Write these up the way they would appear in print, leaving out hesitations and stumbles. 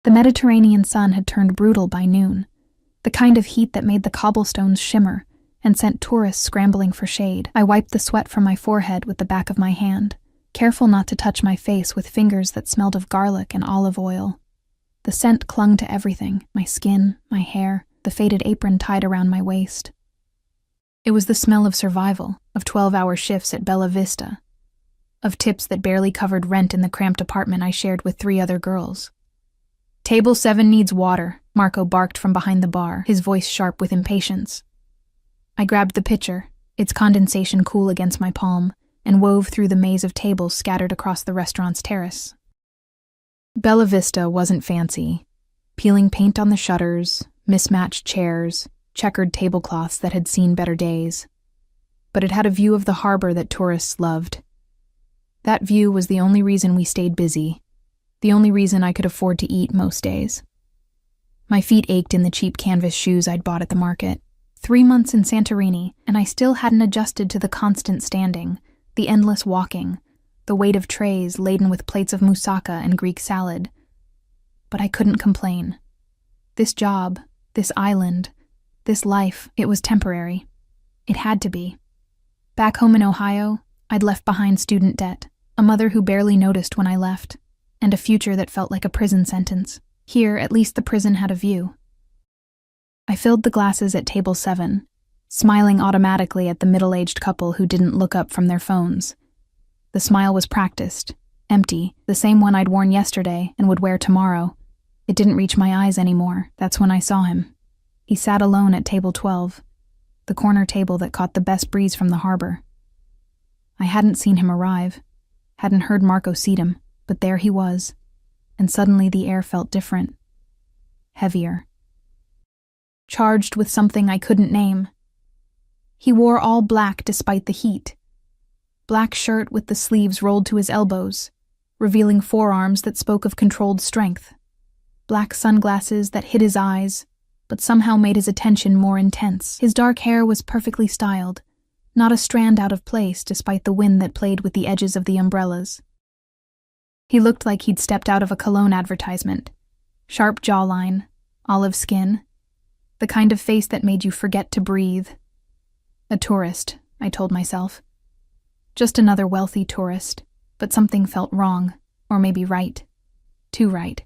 The Mediterranean sun had turned brutal by noon, the kind of heat that made the cobblestones shimmer and sent tourists scrambling for shade. I wiped the sweat from my forehead with the back of my hand, careful not to touch my face with fingers that smelled of garlic and olive oil. The scent clung to everything, my skin, my hair, the faded apron tied around my waist. It was the smell of survival, of 12-hour shifts at Bella Vista, of tips that barely covered rent in the cramped apartment I shared with 3 other girls. "Table 7 needs water," Marco barked from behind the bar, his voice sharp with impatience. I grabbed the pitcher, its condensation cool against my palm, and wove through the maze of tables scattered across the restaurant's terrace. Bella Vista wasn't fancy. Peeling paint on the shutters, mismatched chairs, checkered tablecloths that had seen better days. But it had a view of the harbor that tourists loved. That view was the only reason we stayed busy, the only reason I could afford to eat most days. My feet ached in the cheap canvas shoes I'd bought at the market. 3 months in Santorini, and I still hadn't adjusted to the constant standing, the endless walking, the weight of trays laden with plates of moussaka and Greek salad. But I couldn't complain. This job, this island, this life, it was temporary. It had to be. Back home in Ohio, I'd left behind student debt, a mother who barely noticed when I left, and a future that felt like a prison sentence. Here, at least the prison had a view. I filled the glasses at table 7, smiling automatically at the middle-aged couple who didn't look up from their phones. The smile was practiced, empty, the same one I'd worn yesterday and would wear tomorrow. It didn't reach my eyes anymore. That's when I saw him. He sat alone at table 12, the corner table that caught the best breeze from the harbor. I hadn't seen him arrive, hadn't heard Marco seat him, but there he was, and suddenly the air felt different. Heavier. Charged with something I couldn't name. He wore all black despite the heat. Black shirt with the sleeves rolled to his elbows, revealing forearms that spoke of controlled strength. Black sunglasses that hid his eyes, but somehow made his attention more intense. His dark hair was perfectly styled, not a strand out of place despite the wind that played with the edges of the umbrellas. He looked like he'd stepped out of a cologne advertisement. Sharp jawline, olive skin, the kind of face that made you forget to breathe. A tourist, I told myself. Just another wealthy tourist, but something felt wrong, or maybe right. Too right.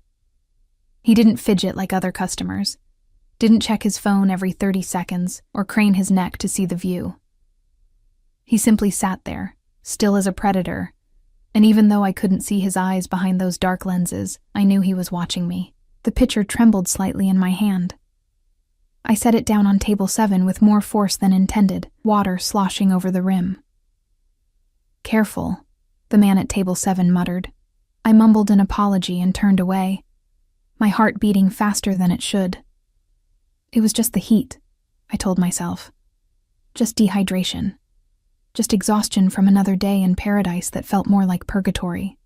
He didn't fidget like other customers, didn't check his phone every 30 seconds or crane his neck to see the view. He simply sat there, still as a predator, and even though I couldn't see his eyes behind those dark lenses, I knew he was watching me. The pitcher trembled slightly in my hand. I set it down on table 7 with more force than intended, water sloshing over the rim. "Careful," the man at table 7 muttered. I mumbled an apology and turned away, my heart beating faster than it should. It was just the heat, I told myself. Just dehydration. Just exhaustion from another day in paradise that felt more like purgatory.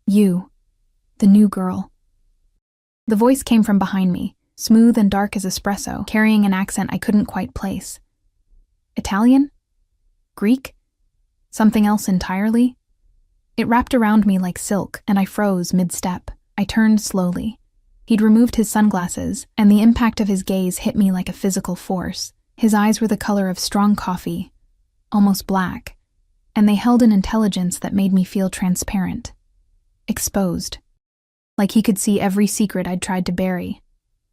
You, the new girl. The voice came from behind me, smooth and dark as espresso, carrying an accent I couldn't quite place. Italian? Greek? Something else entirely? It wrapped around me like silk, and I froze mid-step. I turned slowly. He'd removed his sunglasses, and the impact of his gaze hit me like a physical force. His eyes were the color of strong coffee, almost black, and they held an intelligence that made me feel transparent. Exposed. Like he could see every secret I'd tried to bury,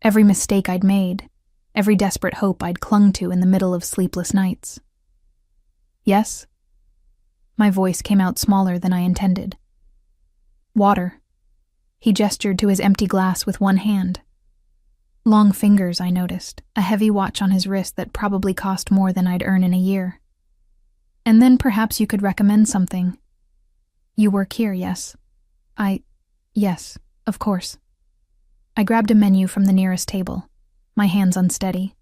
every mistake I'd made, every desperate hope I'd clung to in the middle of sleepless nights. Yes? My voice came out smaller than I intended. Water. He gestured to his empty glass with one hand. Long fingers, I noticed, a heavy watch on his wrist that probably cost more than I'd earn in a year. And then perhaps you could recommend something. You work here, yes? Yes, of course. I grabbed a menu from the nearest table, my hands unsteady.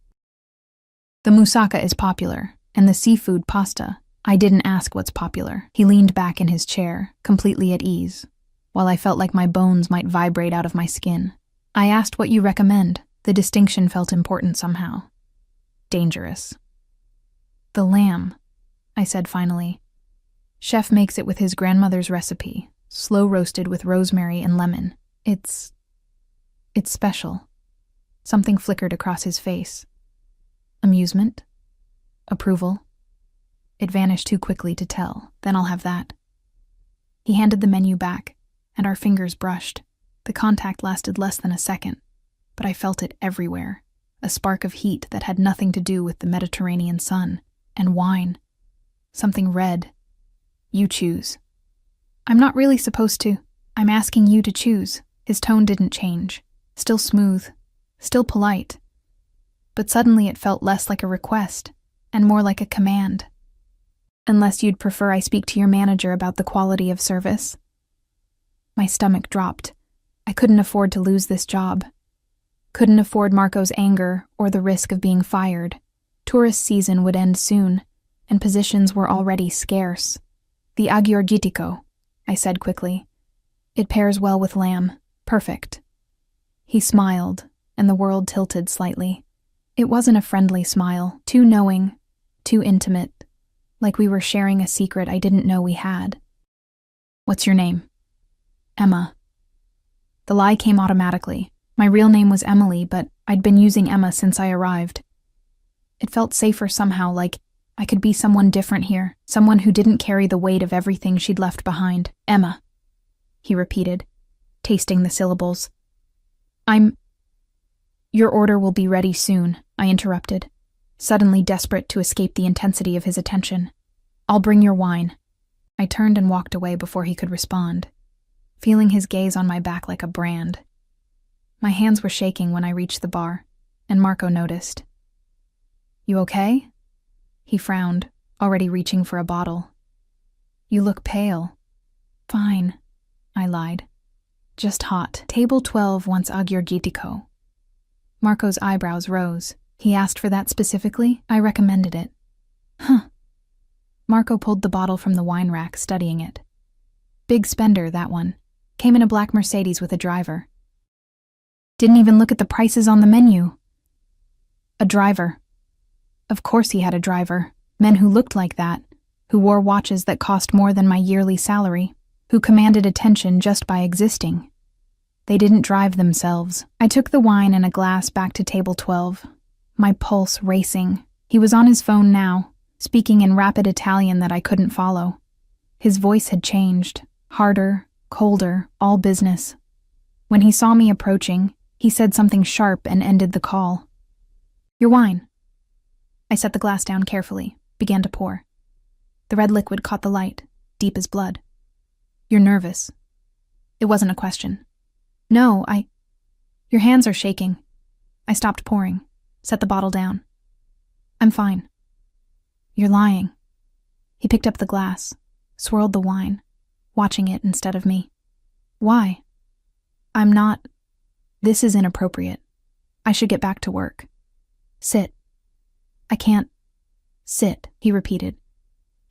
The moussaka is popular, and the seafood pasta. I didn't ask what's popular. He leaned back in his chair, completely at ease, while I felt like my bones might vibrate out of my skin. I asked what you recommend. The distinction felt important somehow. Dangerous. The lamb, I said finally. Chef makes it with his grandmother's recipe, slow roasted with rosemary and lemon. It's It's special. Something flickered across his face. Amusement? Approval? It vanished too quickly to tell. Then I'll have that. He handed the menu back, and our fingers brushed. The contact lasted less than a second, but I felt it everywhere. A spark of heat that had nothing to do with the Mediterranean sun. And wine. Something red. You choose. I'm not really supposed to. I'm asking you to choose. His tone didn't change. Still smooth. Still polite. But suddenly it felt less like a request, and more like a command. Unless you'd prefer I speak to your manager about the quality of service. My stomach dropped. I couldn't afford to lose this job. Couldn't afford Marco's anger or the risk of being fired. Tourist season would end soon, and positions were already scarce. The agiorgitico, I said quickly. It pairs well with lamb. Perfect. He smiled, and the world tilted slightly. It wasn't a friendly smile, too knowing, too intimate, like we were sharing a secret I didn't know we had. What's your name? Emma. The lie came automatically. My real name was Emily, but I'd been using Emma since I arrived. It felt safer somehow, like I could be someone different here, someone who didn't carry the weight of everything she'd left behind. Emma, he repeated, tasting the syllables. Your order will be ready soon, I interrupted, suddenly desperate to escape the intensity of his attention. I'll bring your wine. I turned and walked away before he could respond, feeling his gaze on my back like a brand. My hands were shaking when I reached the bar, and Marco noticed. You okay? He frowned, already reaching for a bottle. You look pale. Fine, I lied. Just hot. Table 12 wants agiorgitico. Marco's eyebrows rose. He asked for that specifically? I recommended it. Huh. Marco pulled the bottle from the wine rack, studying it. Big spender, that one. Came in a black Mercedes with a driver. Didn't even look at the prices on the menu. A driver. Of course he had a driver. Men who looked like that, who wore watches that cost more than my yearly salary, who commanded attention just by existing. They didn't drive themselves. I took the wine and a glass back to table 12, my pulse racing. He was on his phone now, speaking in rapid Italian that I couldn't follow. His voice had changed, harder, colder, all business. When he saw me approaching, he said something sharp and ended the call. Your wine. I set the glass down carefully, began to pour. The red liquid caught the light, deep as blood. You're nervous. It wasn't a question. No, Your hands are shaking. I stopped pouring, set the bottle down. I'm fine. You're lying. He picked up the glass, swirled the wine, watching it instead of me. Why? I'm not. This is inappropriate. I should get back to work. Sit. I can't. Sit, he repeated.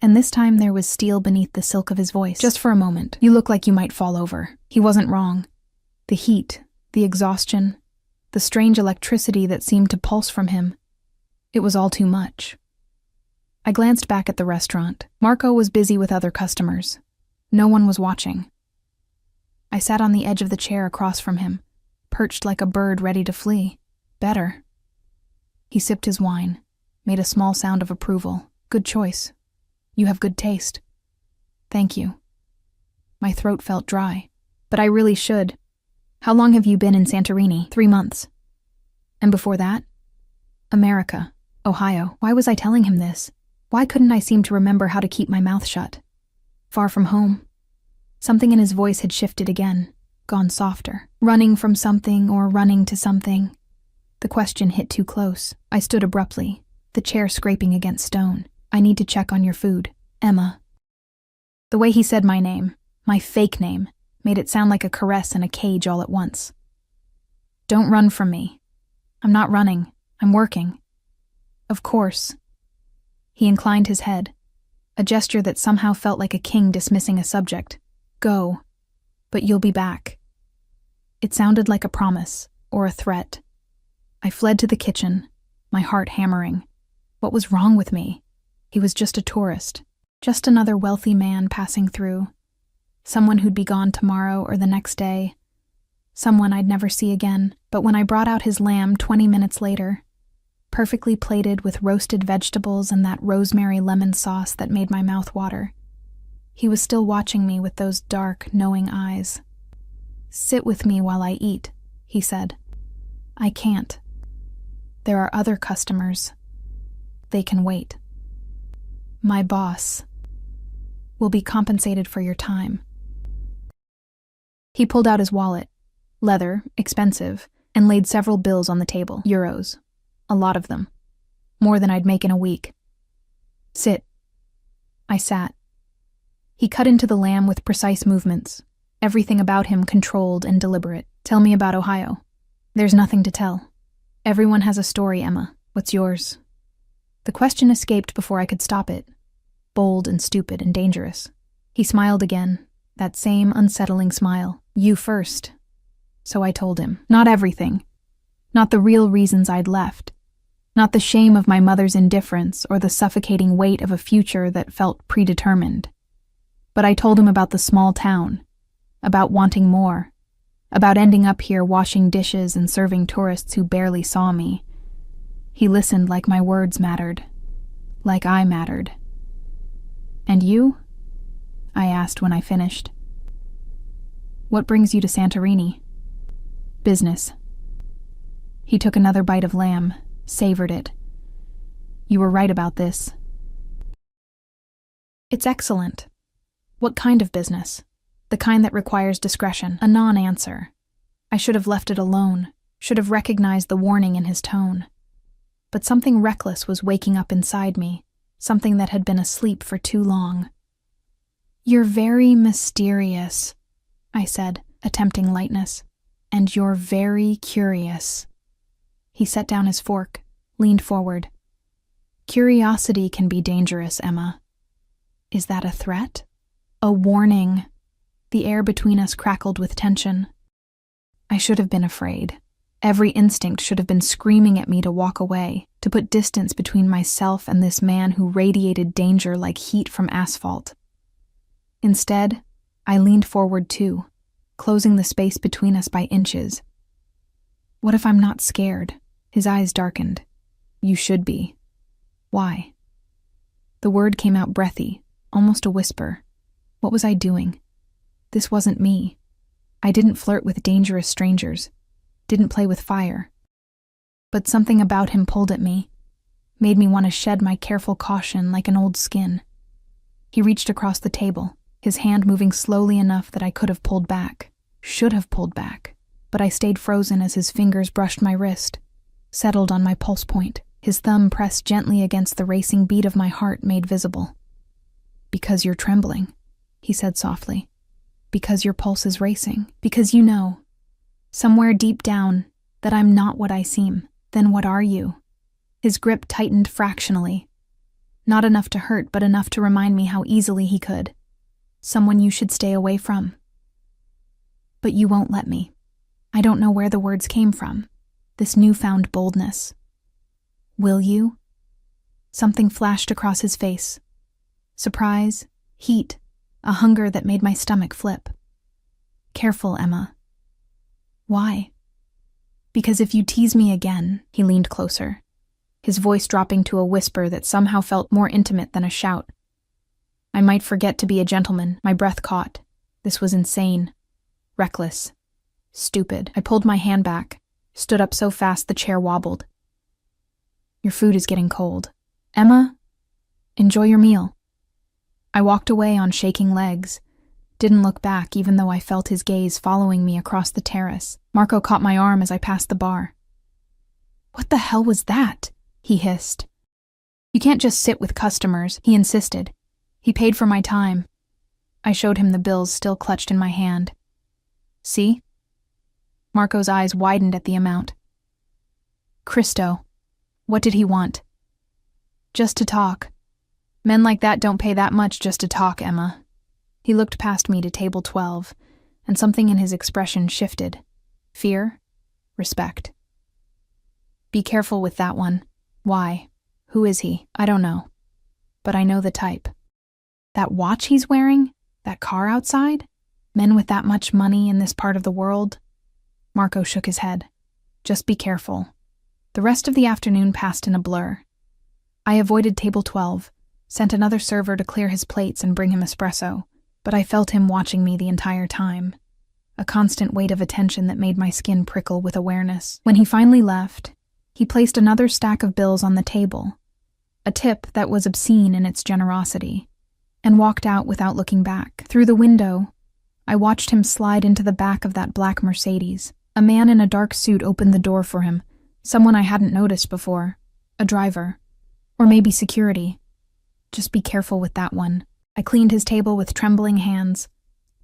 And this time there was steel beneath the silk of his voice. Just for a moment. You look like you might fall over. He wasn't wrong. The heat, the exhaustion, the strange electricity that seemed to pulse from him. It was all too much. I glanced back at the restaurant. Marco was busy with other customers. No one was watching. I sat on the edge of the chair across from him, perched like a bird ready to flee. Better. He sipped his wine, made a small sound of approval. Good choice. You have good taste. Thank you. My throat felt dry, but I really should. How long have you been in Santorini? 3 months. And before that? America, Ohio. Why was I telling him this? Why couldn't I seem to remember how to keep my mouth shut? Far from home. Something in his voice had shifted again, gone softer. Running from something or running to something. The question hit too close. I stood abruptly, the chair scraping against stone. I need to check on your food, Emma. The way he said my name, my fake name, made it sound like a caress in a cage all at once. Don't run from me. I'm not running. I'm working. Of course. He inclined his head, a gesture that somehow felt like a king dismissing a subject. Go, but you'll be back. It sounded like a promise, or a threat. I fled to the kitchen, my heart hammering. What was wrong with me? He was just a tourist, just another wealthy man passing through. Someone who'd be gone tomorrow or the next day. someone I'd never see again. But when I brought out his lamb 20 minutes later, perfectly plated with roasted vegetables and that rosemary lemon sauce that made my mouth water, he was still watching me with those dark, knowing eyes. "Sit with me while I eat," he said. "I can't. There are other customers. They can wait. My boss will be compensated for your time." He pulled out his wallet, leather, expensive, and laid several bills on the table. Euros. A lot of them. More than I'd make in a week. "Sit." I sat. He cut into the lamb with precise movements, everything about him controlled and deliberate. "Tell me about Ohio." "There's nothing to tell. Everyone has a story, Emma. What's yours?" The question escaped before I could stop it. Bold and stupid and dangerous. He smiled again, that same unsettling smile. "You first." So I told him. Not everything. Not the real reasons I'd left. Not the shame of my mother's indifference or the suffocating weight of a future that felt predetermined. But I told him about the small town, about wanting more, about ending up here washing dishes and serving tourists who barely saw me. He listened like my words mattered, like I mattered. "And you?" I asked when I finished. "What brings you to Santorini?" "Business." He took another bite of lamb, savored it. "You were right about this." "It's excellent." "What kind of business?" "The kind that requires discretion." A non-answer. I should have left it alone, should have recognized the warning in his tone. But something reckless was waking up inside me, something that had been asleep for too long. "You're very mysterious," I said, attempting lightness. "And you're very curious." He set down his fork, leaned forward. "Curiosity can be dangerous, Emma." Is that a threat? A warning? The air between us crackled with tension. I should have been afraid. Every instinct should have been screaming at me to walk away, to put distance between myself and this man who radiated danger like heat from asphalt. Instead, I leaned forward too, closing the space between us by inches. "What if I'm not scared?" His eyes darkened. "You should be." "Why?" The word came out breathy, almost a whisper. What was I doing? This wasn't me. I didn't flirt with dangerous strangers, didn't play with fire. But something about him pulled at me, made me want to shed my careful caution like an old skin. He reached across the table, his hand moving slowly enough that I could have pulled back, should have pulled back, but I stayed frozen as his fingers brushed my wrist, settled on my pulse point. His thumb pressed gently against the racing beat of my heart made visible. "Because you're trembling," he said softly. "Because your pulse is racing. Because you know, somewhere deep down, that I'm not what I seem. Then what are you?" His grip tightened fractionally. Not enough to hurt, but enough to remind me how easily he could. "Someone you should stay away from." "But you won't let me." I don't know where the words came from, this newfound boldness. "Will you?" Something flashed across his face. Surprise, heat, a hunger that made my stomach flip. "Careful, Emma." "Why?" "Because if you tease me again," he leaned closer, his voice dropping to a whisper that somehow felt more intimate than a shout. "I might forget to be a gentleman." My breath caught. This was insane, reckless, stupid. I pulled my hand back, stood up so fast the chair wobbled. "Your food is getting cold. Emma, enjoy your meal." I walked away on shaking legs, didn't look back even though I felt his gaze following me across the terrace. Marco caught my arm as I passed the bar. "What the hell was that?" he hissed. "You can't just sit with customers," he insisted. He paid for my time. I showed him the bills still clutched in my hand. "See?" Marco's eyes widened at the amount. "Christo, what did he want?" "Just to talk. Men like that don't pay that much just to talk, Emma." He looked past me to table 12, and something in his expression shifted. Fear? Respect. "Be careful with that one." "Why? Who is he?" "I don't know. But I know the type." "That watch he's wearing? That car outside? Men with that much money in this part of the world? Marco shook his head. Just be careful. The rest of the afternoon passed in a blur. I avoided table 12, sent another server to clear his plates and bring him espresso, but I felt him watching me the entire time. A constant weight of attention that made my skin prickle with awareness. When he finally left, he placed another stack of bills on the table, a tip that was obscene in its generosity, and walked out without looking back. Through the window, I watched him slide into the back of that black Mercedes. A man in a dark suit opened the door for him, someone I hadn't noticed before, a driver, or maybe security. Just be careful with that one. I cleaned his table with trembling hands,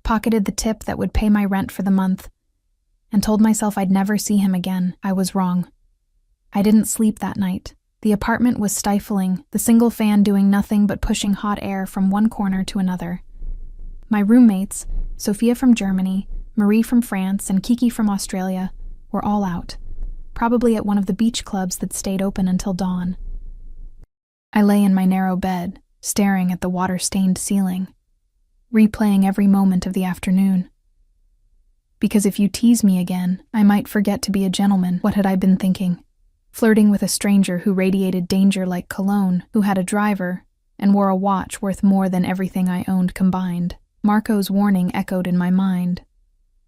pocketed the tip that would pay my rent for the month, and told myself I'd never see him again. I was wrong. I didn't sleep that night. The apartment was stifling, the single fan doing nothing but pushing hot air from one corner to another. My roommates, Sophia from Germany, Marie from France, and Kiki from Australia, were all out, probably at one of the beach clubs that stayed open until dawn. I lay in my narrow bed, staring at the water-stained ceiling, replaying every moment of the afternoon. Because if you tease me again, I might forget to be a gentleman. What had I been thinking? Flirting with a stranger who radiated danger like cologne, who had a driver, and wore a watch worth more than everything I owned combined. Marco's warning echoed in my mind.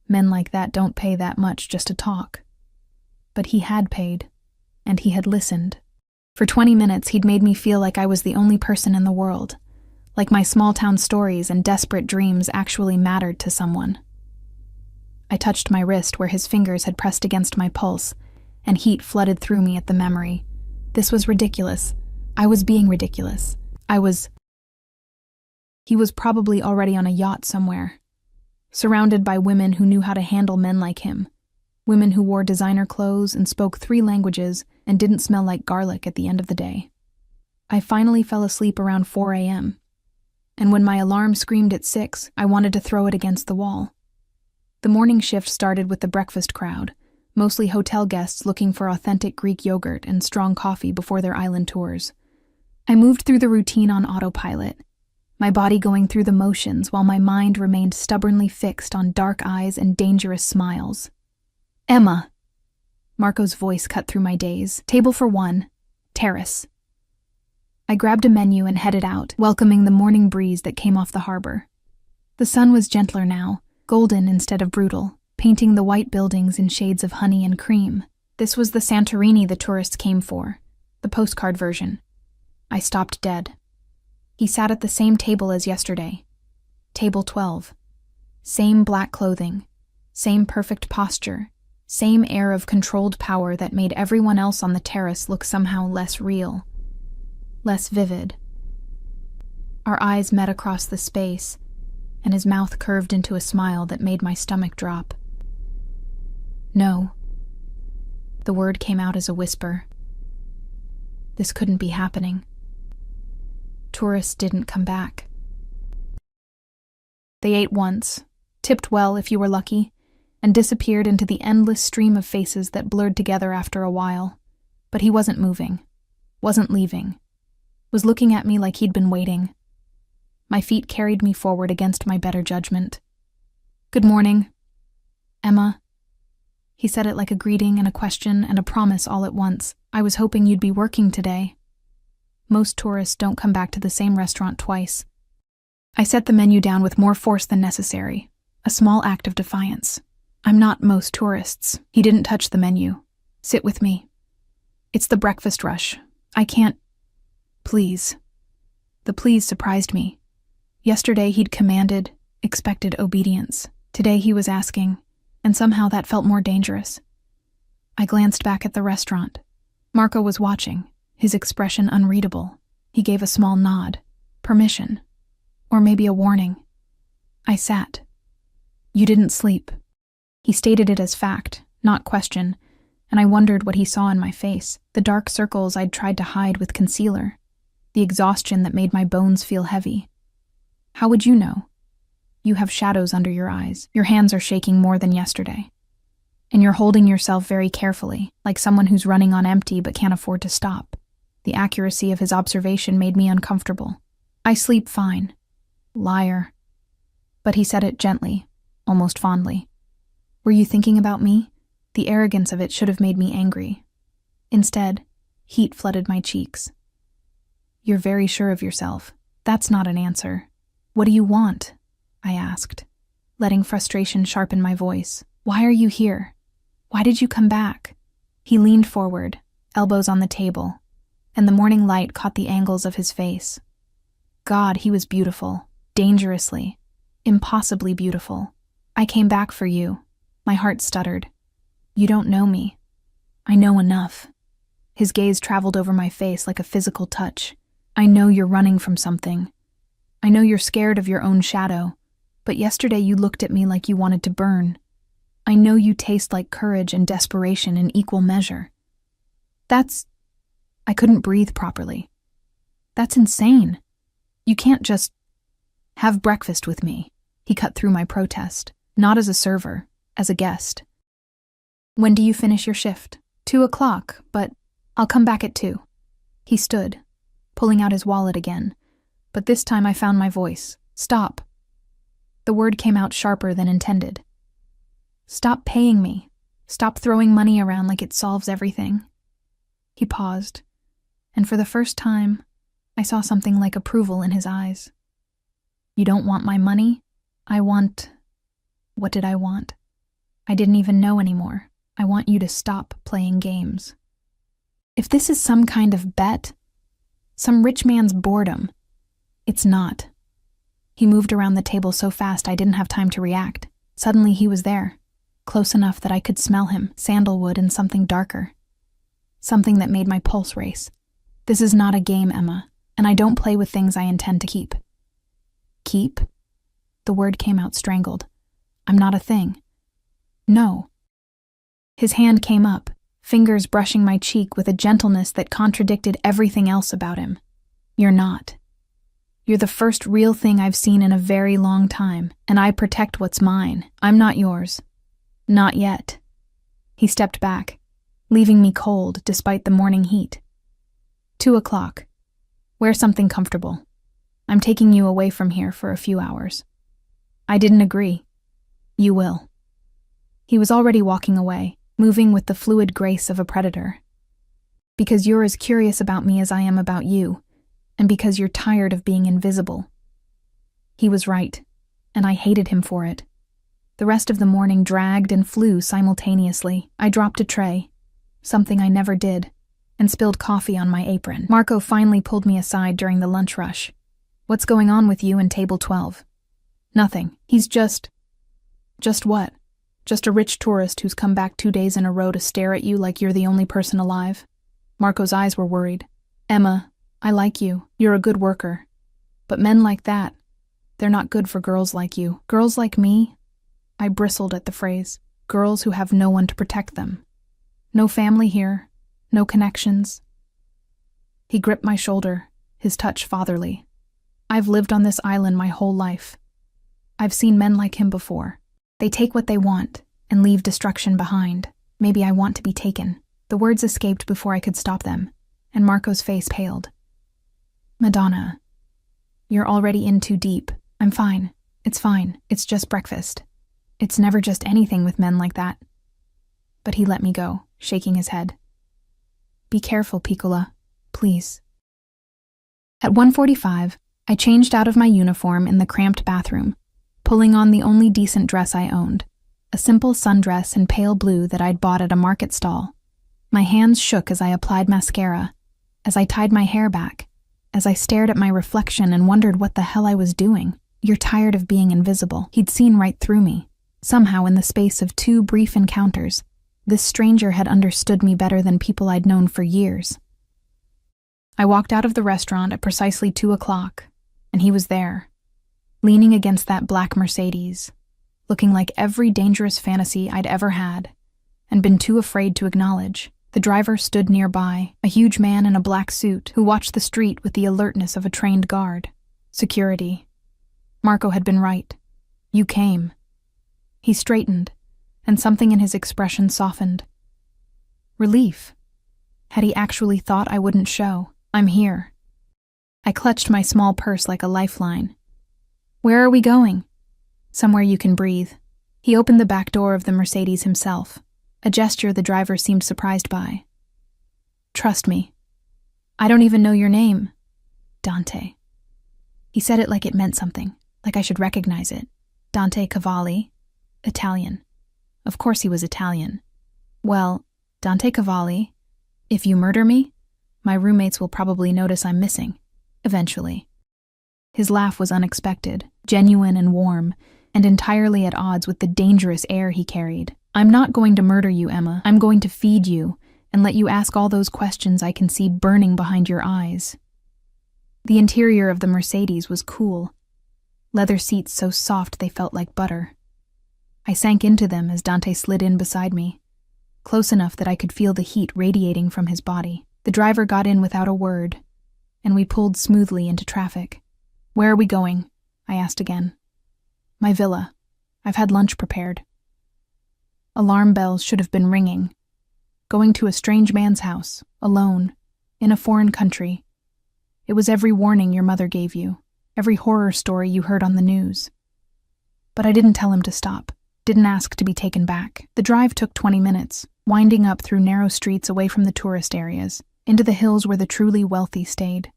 Men like that don't pay that much just to talk. But he had paid, and he had listened. For 20 minutes, he'd made me feel like I was the only person in the world, like my small-town stories and desperate dreams actually mattered to someone. I touched my wrist where his fingers had pressed against my pulse, and heat flooded through me at the memory. This was ridiculous. I was being ridiculous. He was probably already on a yacht somewhere, surrounded by women who knew how to handle men like him, women who wore designer clothes and spoke 3 languages and didn't smell like garlic at the end of the day. I finally fell asleep around 4 a.m., and when my alarm screamed at 6, I wanted to throw it against the wall. The morning shift started with the breakfast crowd, mostly hotel guests looking for authentic Greek yogurt and strong coffee before their island tours. I moved through the routine on autopilot, my body going through the motions while my mind remained stubbornly fixed on dark eyes and dangerous smiles. Emma. Marco's voice cut through my daze. Table for 1, terrace. I grabbed a menu and headed out, welcoming the morning breeze that came off the harbor. The sun was gentler now, golden instead of brutal, painting the white buildings in shades of honey and cream. This was the Santorini the tourists came for, the postcard version. I stopped dead. He sat at the same table as yesterday. Table 12. Same black clothing, same perfect posture, same air of controlled power that made everyone else on the terrace look somehow less real, less vivid. Our eyes met across the space, and his mouth curved into a smile that made my stomach drop. No. The word came out as a whisper. This couldn't be happening. Tourists didn't come back. They ate once, tipped well if you were lucky, and disappeared into the endless stream of faces that blurred together after a while. But he wasn't moving, wasn't leaving, was looking at me like he'd been waiting. My feet carried me forward against my better judgment. Good morning, Emma. He said it like a greeting and a question and a promise all at once. I was hoping you'd be working today. Most tourists don't come back to the same restaurant twice. I set the menu down with more force than necessary, a small act of defiance. I'm not most tourists. He didn't touch the menu. Sit with me. It's the breakfast rush. I can't. Please. The please surprised me. Yesterday he'd commanded, expected obedience. Today he was asking, and somehow that felt more dangerous. I glanced back at the restaurant. Marco was watching, his expression unreadable. He gave a small nod. Permission. Or maybe a warning. I sat. You didn't sleep. He stated it as fact, not question, and I wondered what he saw in my face, the dark circles I'd tried to hide with concealer, the exhaustion that made my bones feel heavy. How would you know? You have shadows under your eyes. Your hands are shaking more than yesterday. And you're holding yourself very carefully, like someone who's running on empty but can't afford to stop. The accuracy of his observation made me uncomfortable. I sleep fine. Liar. But he said it gently, almost fondly. Were you thinking about me? The arrogance of it should have made me angry. Instead, heat flooded my cheeks. "You're very sure of yourself. That's not an answer. What do you want?" I asked, letting frustration sharpen my voice. "Why are you here? Why did you come back?" He leaned forward, elbows on the table, and the morning light caught the angles of his face. God, he was beautiful, dangerously, impossibly beautiful. "I came back for you." My heart stuttered. "You don't know me." "I know enough." His gaze traveled over my face like a physical touch. "I know you're running from something. I know you're scared of your own shadow, but yesterday you looked at me like you wanted to burn. I know you taste like courage and desperation in equal measure." I couldn't breathe properly. "That's insane. You can't just have breakfast with me." He cut through my protest, not as a server, as a guest. "When do you finish your shift?" 2:00, but I'll come back at 2. He stood, pulling out his wallet again, but this time I found my voice. "Stop." The word came out sharper than intended. "Stop paying me. Stop throwing money around like it solves everything." He paused, and for the first time, I saw something like approval in his eyes. "You don't want my money? I want..." What did I want? I didn't even know anymore. "I want you to stop playing games." If this is some kind of bet, some rich man's boredom, it's not. He moved around the table so fast I didn't have time to react. Suddenly he was there, close enough that I could smell him, sandalwood and something darker. Something that made my pulse race. "This is not a game, Emma, and I don't play with things I intend to keep." "Keep?" The word came out strangled. "I'm not a thing." "No." His hand came up, fingers brushing my cheek with a gentleness that contradicted everything else about him. "You're not. You're the first real thing I've seen in a very long time, and I protect what's mine. I'm not yours. Not yet." He stepped back, leaving me cold despite the morning heat. 2:00. Wear something comfortable. I'm taking you away from here for a few hours." I didn't agree. "You will." He was already walking away, moving with the fluid grace of a predator. "Because you're as curious about me as I am about you, and because you're tired of being invisible." He was right, and I hated him for it. The rest of the morning dragged and flew simultaneously. I dropped a tray, something I never did, and spilled coffee on my apron. Marco finally pulled me aside during the lunch rush. "What's going on with you and table 12? "Nothing. He's just..." "Just what? Just a rich tourist who's come back 2 days in a row to stare at you like you're the only person alive?" Marco's eyes were worried. "Emma, I like you. You're a good worker. But men like that, they're not good for girls like you." "Girls like me?" I bristled at the phrase. "Girls who have no one to protect them. No family here, no connections." He gripped my shoulder, his touch fatherly. "I've lived on this island my whole life. I've seen men like him before. They take what they want and leave destruction behind. Maybe I want to be taken." The words escaped before I could stop them, and Marco's face paled. "Madonna, you're already in too deep. I'm fine. It's fine. It's just breakfast. It's never just anything with men like that." But he let me go, shaking his head. "Be careful, Piccola, please." At 1:45, I changed out of my uniform in the cramped bathroom, pulling on the only decent dress I owned, a simple sundress in pale blue that I'd bought at a market stall. My hands shook as I applied mascara, as I tied my hair back, as I stared at my reflection and wondered what the hell I was doing. "You're tired of being invisible." He'd seen right through me. Somehow, in the space of 2 brief encounters, this stranger had understood me better than people I'd known for years. I walked out of the restaurant at precisely 2:00, and he was there, leaning against that black Mercedes, looking like every dangerous fantasy I'd ever had, and been too afraid to acknowledge. The driver stood nearby, a huge man in a black suit who watched the street with the alertness of a trained guard. Security. Marco had been right. You came. He straightened, and something in his expression softened. Relief. Had he actually thought I wouldn't show? "I'm here." I clutched my small purse like a lifeline. "Where are we going?" "Somewhere you can breathe." He opened the back door of the Mercedes himself, a gesture the driver seemed surprised by. "Trust me. I don't even know your name." "Dante." He said it like it meant something, like I should recognize it. "Dante Cavalli, Italian." Of course he was Italian. "Well, Dante Cavalli, if you murder me, my roommates will probably notice I'm missing, eventually." His laugh was unexpected, genuine and warm, and entirely at odds with the dangerous air he carried. "I'm not going to murder you, Emma. I'm going to feed you and let you ask all those questions I can see burning behind your eyes." The interior of the Mercedes was cool, leather seats so soft they felt like butter. I sank into them as Dante slid in beside me, close enough that I could feel the heat radiating from his body. The driver got in without a word, and we pulled smoothly into traffic. "Where are we going?" I asked again. "My villa. I've had lunch prepared." Alarm bells should have been ringing. Going to a strange man's house, alone, in a foreign country. It was every warning your mother gave you, every horror story you heard on the news. But I didn't tell him to stop, didn't ask to be taken back. The drive took 20 minutes, winding up through narrow streets away from the tourist areas, into the hills where the truly wealthy stayed.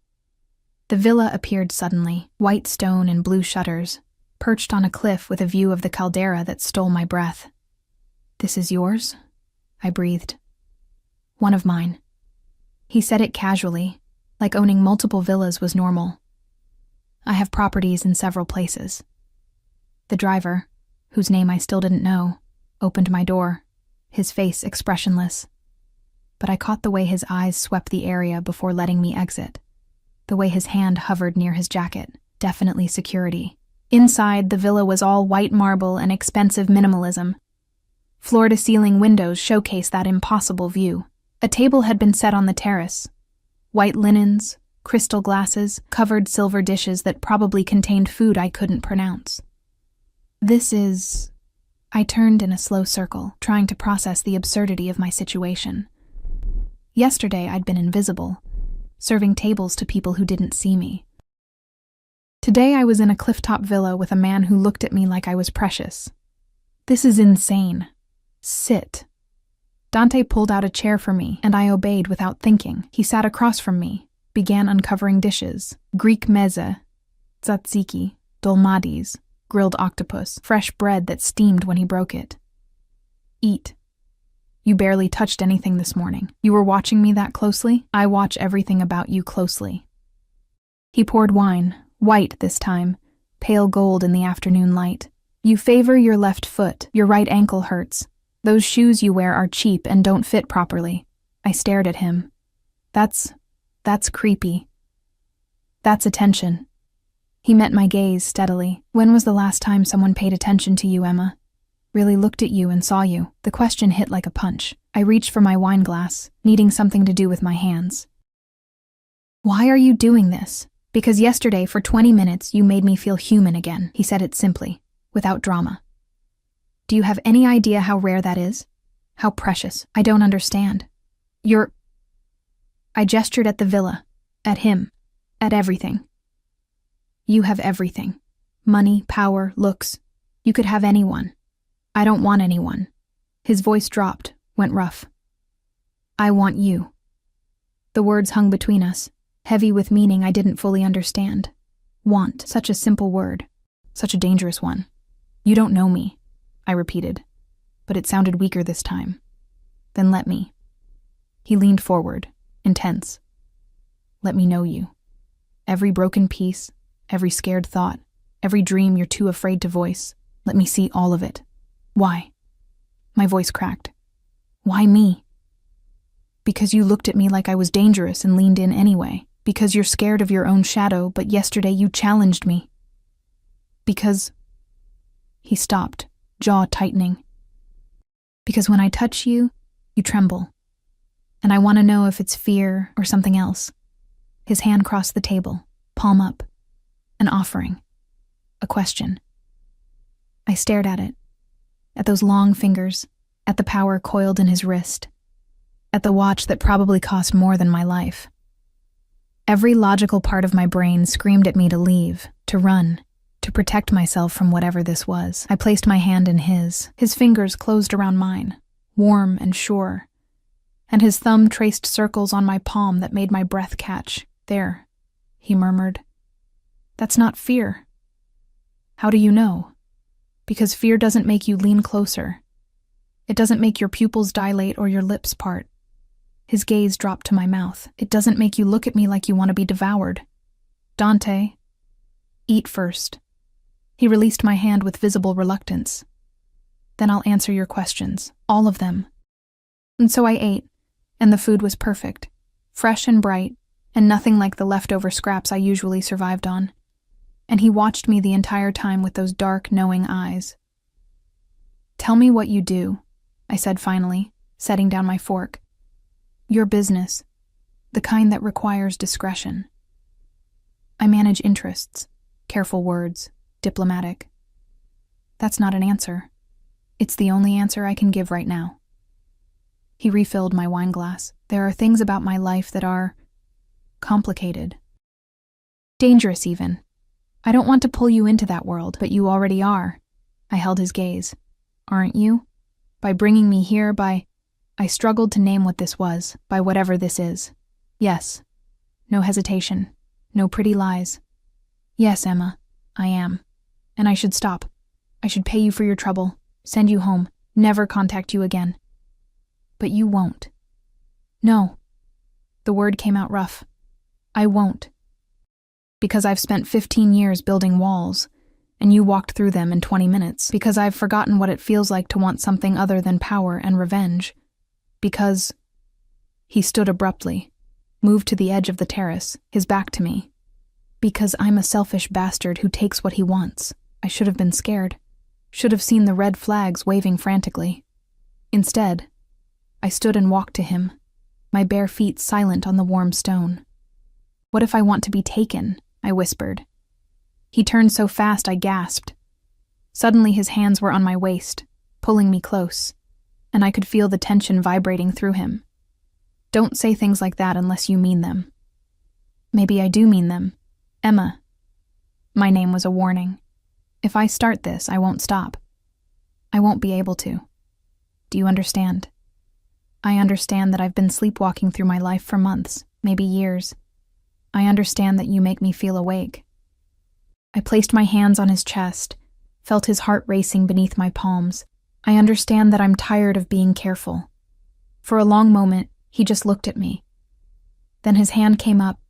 The villa appeared suddenly, white stone and blue shutters, perched on a cliff with a view of the caldera that stole my breath. "This is yours?" I breathed. "One of mine." He said it casually, like owning multiple villas was normal. "I have properties in several places." The driver, whose name I still didn't know, opened my door, his face expressionless. But I caught the way his eyes swept the area before letting me exit, the way his hand hovered near his jacket, definitely security. Inside, the villa was all white marble and expensive minimalism. Floor-to-ceiling windows showcased that impossible view. A table had been set on the terrace. White linens, crystal glasses, covered silver dishes that probably contained food I couldn't pronounce. "This is..." I turned in a slow circle, trying to process the absurdity of my situation. Yesterday I'd been invisible, serving tables to people who didn't see me. Today I was in a clifftop villa with a man who looked at me like I was precious. "This is insane. Sit." Dante pulled out a chair for me, and I obeyed without thinking. He sat across from me, began uncovering dishes: Greek meze, tzatziki, dolmades, grilled octopus, fresh bread that steamed when he broke it. "Eat. You barely touched anything this morning. You were watching me that closely? I watch everything about you closely." He poured wine, white this time, pale gold in the afternoon light. "You favor your left foot. Your right ankle hurts. Those shoes you wear are cheap and don't fit properly." I stared at him. That's creepy. That's attention." He met my gaze steadily. "When was the last time someone paid attention to you, Emma? Really looked at you and saw you?" The question hit like a punch. I reached for my wine glass, needing something to do with my hands. "Why are you doing this?" "Because yesterday for 20 minutes you made me feel human again." He said it simply, without drama. "Do you have any idea how rare that is? How precious? I don't understand. You're..." I gestured at the villa, at him, at everything. "You have everything. Money, power, looks. You could have anyone. I don't want anyone." His voice dropped, went rough. "I want you." The words hung between us, heavy with meaning I didn't fully understand. Want, such a simple word, such a dangerous one. "You don't know me," I repeated, but it sounded weaker this time. "Then let me." He leaned forward, intense. "Let me know you. Every broken piece, every scared thought, every dream you're too afraid to voice. Let me see all of it." "Why?" My voice cracked. "Why me?" "Because you looked at me like I was dangerous and leaned in anyway. Because you're scared of your own shadow, but yesterday you challenged me. Because..." He stopped, jaw tightening. "Because when I touch you, you tremble. And I want to know if it's fear or something else." His hand crossed the table, palm up. An offering. A question. I stared at it. At those long fingers, at the power coiled in his wrist, at the watch that probably cost more than my life. Every logical part of my brain screamed at me to leave, to run, to protect myself from whatever this was. I placed my hand in his. His fingers closed around mine, warm and sure, and his thumb traced circles on my palm that made my breath catch. "There," he murmured. "That's not fear." "How do you know?" "Because fear doesn't make you lean closer. It doesn't make your pupils dilate or your lips part." His gaze dropped to my mouth. "It doesn't make you look at me like you want to be devoured. Dante, eat first." He released my hand with visible reluctance. "Then I'll answer your questions, all of them." And so I ate, and the food was perfect, fresh and bright, and nothing like the leftover scraps I usually survived on. And he watched me the entire time with those dark, knowing eyes. "Tell me what you do," I said finally, setting down my fork. "Your business, the kind that requires discretion." "I manage interests." Careful words, diplomatic. "That's not an answer. It's the only answer I can give right now." He refilled my wine glass. "There are things about my life that are complicated. Dangerous, even. I don't want to pull you into that world, but you already are." I held his gaze. "Aren't you? By bringing me here, by—" I struggled to name what this was, by whatever this is. "Yes." No hesitation. No pretty lies. "Yes, Emma, I am. And I should stop. I should pay you for your trouble, send you home, never contact you again. But you won't." "No." The word came out rough. "I won't. Because I've spent 15 years building walls, and you walked through them in 20 minutes. Because I've forgotten what it feels like to want something other than power and revenge. Because—" He stood abruptly, moved to the edge of the terrace, his back to me. "Because I'm a selfish bastard who takes what he wants." I should have been scared. Should have seen the red flags waving frantically. Instead, I stood and walked to him, my bare feet silent on the warm stone. "What if I want to be taken?" I whispered. He turned so fast I gasped. Suddenly his hands were on my waist, pulling me close, and I could feel the tension vibrating through him. "Don't say things like that unless you mean them." "Maybe I do mean them. Emma." My name was a warning. If I start this, I won't stop. I won't be able to. Do you understand? I understand that I've been sleepwalking through my life for months, maybe years. I understand that you make me feel awake. I placed my hands on his chest, felt his heart racing beneath my palms. I understand that I'm tired of being careful. For a long moment, he just looked at me. Then his hand came up,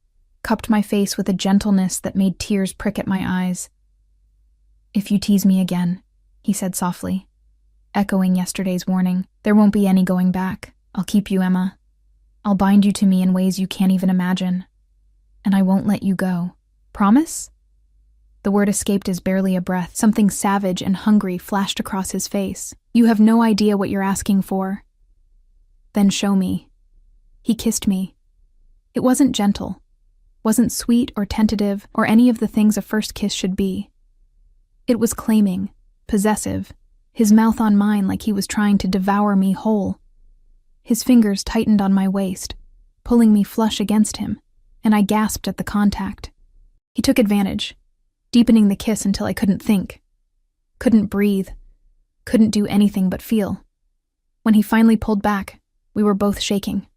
cupped my face with a gentleness that made tears prick at my eyes. "If you tease me again," he said softly, echoing yesterday's warning, "there won't be any going back. I'll keep you, Emma. I'll bind you to me in ways you can't even imagine. And I won't let you go. Promise?" The word escaped as barely a breath. Something savage and hungry flashed across his face. "You have no idea what you're asking for." "Then show me." He kissed me. It wasn't gentle, wasn't sweet or tentative or any of the things a first kiss should be. It was claiming, possessive, his mouth on mine like he was trying to devour me whole. His fingers tightened on my waist, pulling me flush against him, and I gasped at the contact. He took advantage, deepening the kiss until I couldn't think, couldn't breathe, couldn't do anything but feel. When he finally pulled back, we were both shaking.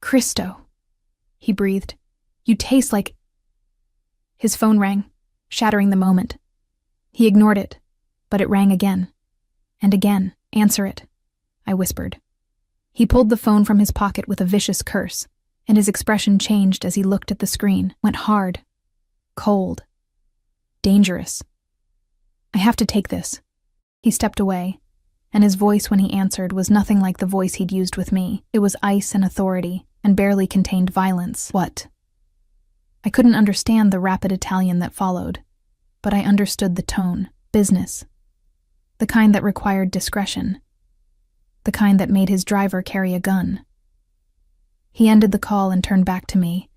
"Christo," he breathed. "You taste like—" His phone rang, shattering the moment. He ignored it, but it rang again. And again. "Answer it," I whispered. He pulled the phone from his pocket with a vicious curse, and his expression changed as he looked at the screen, went hard, cold, dangerous. "I have to take this." He stepped away, and his voice when he answered was nothing like the voice he'd used with me. It was ice and authority, and barely contained violence. "What?" I couldn't understand the rapid Italian that followed, but I understood the tone. Business. The kind that required discretion. The kind that made his driver carry a gun. He ended the call and turned back to me,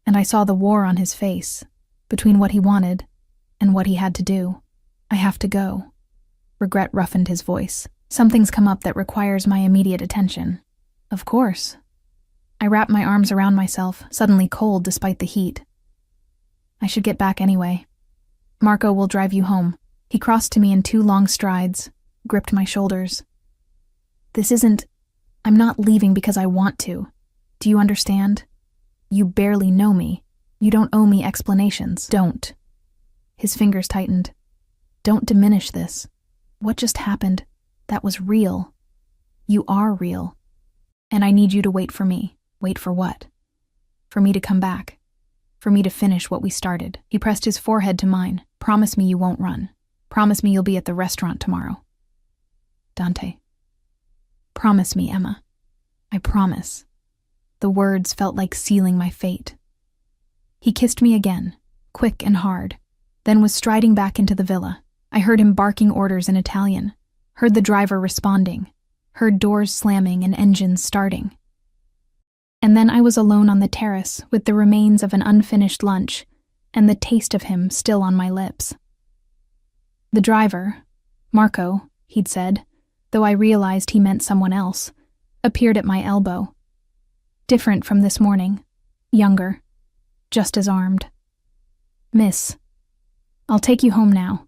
and I saw the war on his face, between what he wanted and what he had to do. "I have to go." Regret roughened his voice. "Something's come up that requires my immediate attention." "Of course." I wrapped my arms around myself, suddenly cold despite the heat. "I should get back anyway. Marco will drive you home." He crossed to me in 2 long strides, gripped my shoulders. I'm not leaving because I want to. Do you understand? You barely know me. You don't owe me explanations. Don't. His fingers tightened. Don't diminish this. What just happened? That was real. You are real. And I need you to wait for me. Wait for what? For me to come back. For me to finish what we started. He pressed his forehead to mine. Promise me you won't run. Promise me you'll be at the restaurant tomorrow. Dante. Promise me, Emma. I promise. The words felt like sealing my fate. He kissed me again, quick and hard, then was striding back into the villa. I heard him barking orders in Italian, heard the driver responding, heard doors slamming and engines starting. And then I was alone on the terrace with the remains of an unfinished lunch and the taste of him still on my lips. The driver, Marco, he'd said, though I realized he meant someone else, appeared at my elbow. Different from this morning, younger, just as armed. Miss, I'll take you home now.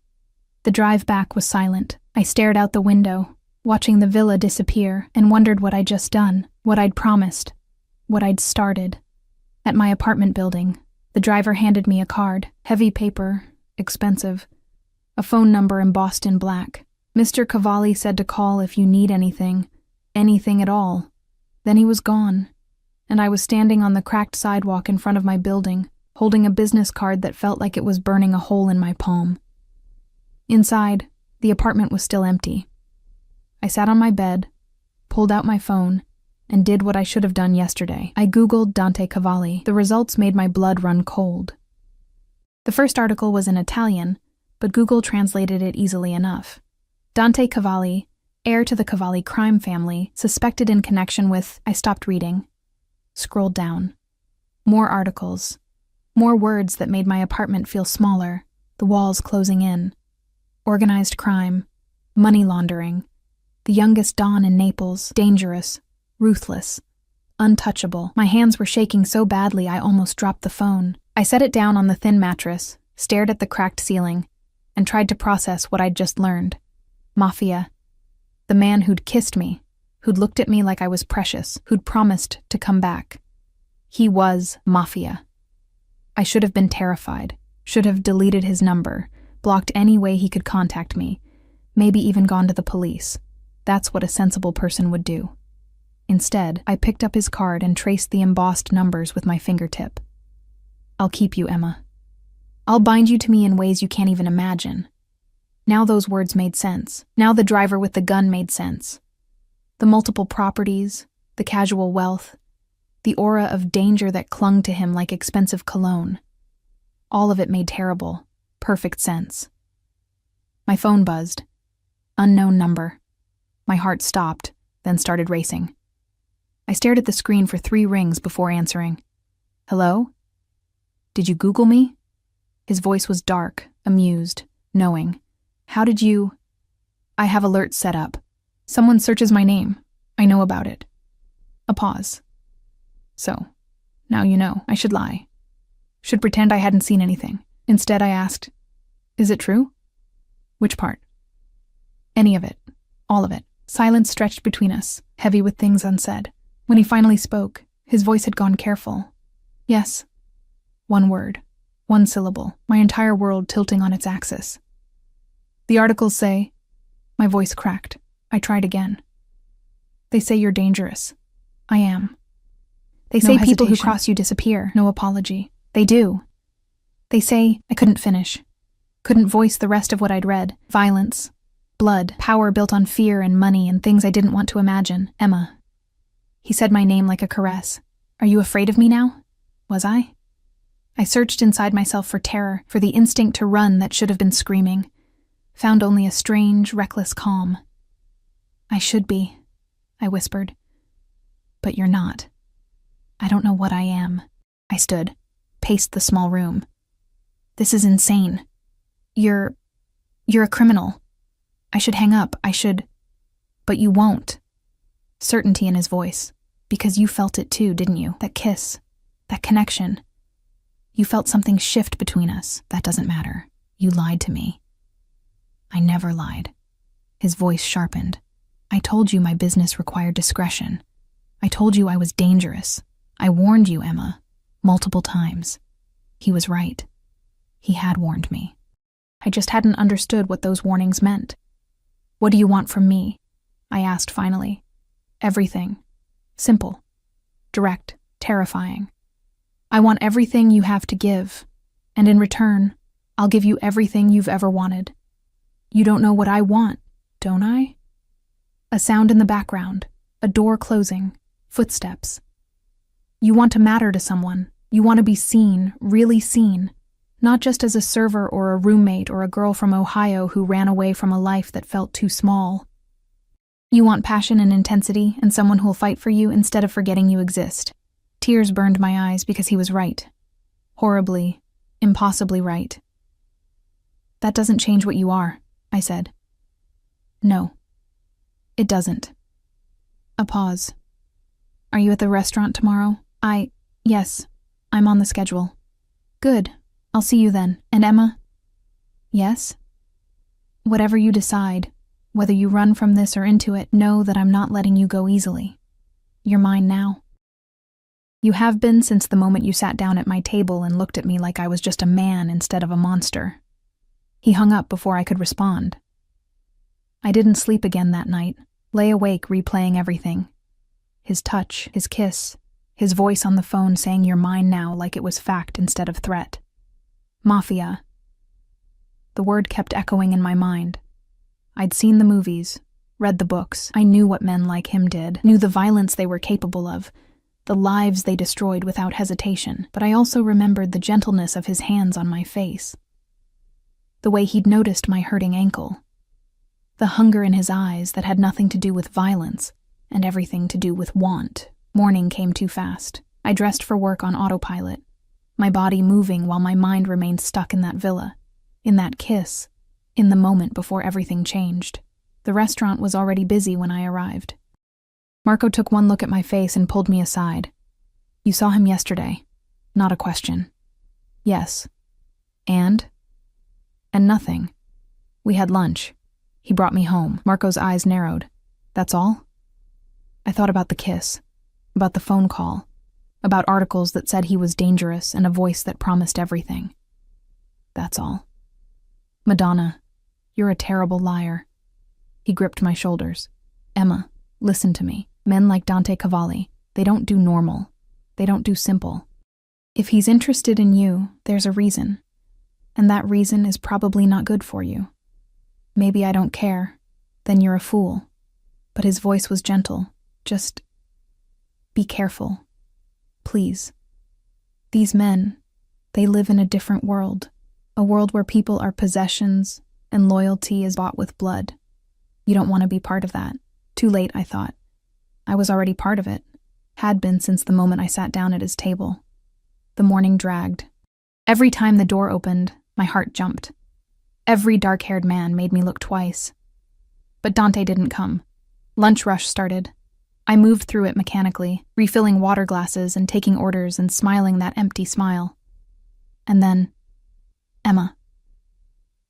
The drive back was silent. I stared out the window, watching the villa disappear, and wondered what I'd just done, what I'd promised, what I'd started. At my apartment building, the driver handed me a card, heavy paper, expensive, a phone number embossed in black. Mr. Cavalli said to call if you need anything at all. Then he was gone, and I was standing on the cracked sidewalk in front of my building, holding a business card that felt like it was burning a hole in my palm. Inside, the apartment was still empty. I sat on my bed, pulled out my phone, and did what I should have done yesterday. I Googled Dante Cavalli. The results made my blood run cold. The first article was in Italian, but Google translated it easily enough. Dante Cavalli, heir to the Cavalli crime family, suspected in connection with... I stopped reading. Scrolled down. More articles. More words that made my apartment feel smaller, the walls closing in. Organized crime. Money laundering. The youngest Don in Naples. Dangerous. Ruthless. Untouchable. My hands were shaking so badly I almost dropped the phone. I set it down on the thin mattress, stared at the cracked ceiling, and tried to process what I'd just learned. Mafia. The man who'd kissed me, who'd looked at me like I was precious, who'd promised to come back. He was Mafia. I should have been terrified, should have deleted his number, blocked any way he could contact me, maybe even gone to the police. That's what a sensible person would do. Instead, I picked up his card and traced the embossed numbers with my fingertip. I'll keep you, Emma. I'll bind you to me in ways you can't even imagine. Now those words made sense. Now the driver with the gun made sense. The multiple properties, the casual wealth, the aura of danger that clung to him like expensive cologne. All of it made terrible, perfect sense. My phone buzzed. Unknown number. My heart stopped, then started racing. I stared at the screen for 3 rings before answering. Hello? Did you Google me? His voice was dark, amused, knowing. How did you... I have alerts set up. Someone searches my name. I know about it. A pause. So, now you know. I should lie. Should pretend I hadn't seen anything. Instead, I asked, is it true? Which part? Any of it. All of it. Silence stretched between us, heavy with things unsaid. When he finally spoke, his voice had gone careful. Yes. 1 word. 1 syllable. My entire world tilting on its axis. The articles say... My voice cracked. I tried again. They say you're dangerous. I am. They say people who cross you disappear. No apology. They do. They say I couldn't finish. Couldn't voice the rest of what I'd read. Violence. Blood. Power built on fear and money and things I didn't want to imagine. Emma. He said my name like a caress. Are you afraid of me now? Was I? I searched inside myself for terror, for the instinct to run that should have been screaming. Found only a strange, reckless calm. I should be, I whispered. But you're not. I don't know what I am. I stood, paced the small room. This is insane. You're a criminal. I should hang up. But you won't. Certainty in his voice. Because you felt it too, didn't you? That kiss. That connection. You felt something shift between us. That doesn't matter. You lied to me. I never lied. His voice sharpened. I told you my business required discretion. I told you I was dangerous. I warned you, Emma, multiple times. He was right. He had warned me. I just hadn't understood what those warnings meant. What do you want from me? I asked finally. Everything. Simple. Direct. Terrifying. I want everything you have to give, and in return, I'll give you everything you've ever wanted. You don't know what I want, don't I? A sound in the background, a door closing, footsteps. You want to matter to someone. You want to be seen, really seen, not just as a server or a roommate or a girl from Ohio who ran away from a life that felt too small. You want passion and intensity and someone who'll fight for you instead of forgetting you exist. Tears burned my eyes because he was right. Horribly, impossibly right. That doesn't change what you are, I said. No, it doesn't. A pause. Are you at the restaurant tomorrow? Yes, I'm on the schedule. Good, I'll see you then. And Emma? Yes? Whatever you decide, whether you run from this or into it, know that I'm not letting you go easily. You're mine now. You have been since the moment you sat down at my table and looked at me like I was just a man instead of a monster. He hung up before I could respond. I didn't sleep again that night, lay awake replaying everything. His touch, his kiss, his voice on the phone saying you're mine now like it was fact instead of threat. Mafia. The word kept echoing in my mind. I'd seen the movies, read the books. I knew what men like him did, knew the violence they were capable of, the lives they destroyed without hesitation, but I also remembered the gentleness of his hands on my face. The way he'd noticed my hurting ankle. The hunger in his eyes that had nothing to do with violence and everything to do with want. Morning came too fast. I dressed for work on autopilot, my body moving while my mind remained stuck in that villa, in that kiss, in the moment before everything changed. The restaurant was already busy when I arrived. Marco took one look at my face and pulled me aside. You saw him yesterday. Not a question. Yes. And? And nothing. We had lunch. He brought me home. Marco's eyes narrowed. That's all? I thought about the kiss, about the phone call, about articles that said he was dangerous and a voice that promised everything. That's all. Madonna, you're a terrible liar. He gripped my shoulders. Emma, listen to me. Men like Dante Cavalli, they don't do normal. They don't do simple. If he's interested in you, there's a reason. And that reason is probably not good for you. Maybe I don't care. Then you're a fool. But his voice was gentle. Just be careful. Please. These men, they live in a different world. A world where people are possessions and loyalty is bought with blood. You don't want to be part of that. Too late, I thought. I was already part of it. Had been since the moment I sat down at his table. The morning dragged. Every time the door opened, my heart jumped. Every dark-haired man made me look twice. But Dante didn't come. Lunch rush started. I moved through it mechanically, refilling water glasses and taking orders and smiling that empty smile. And then, Emma.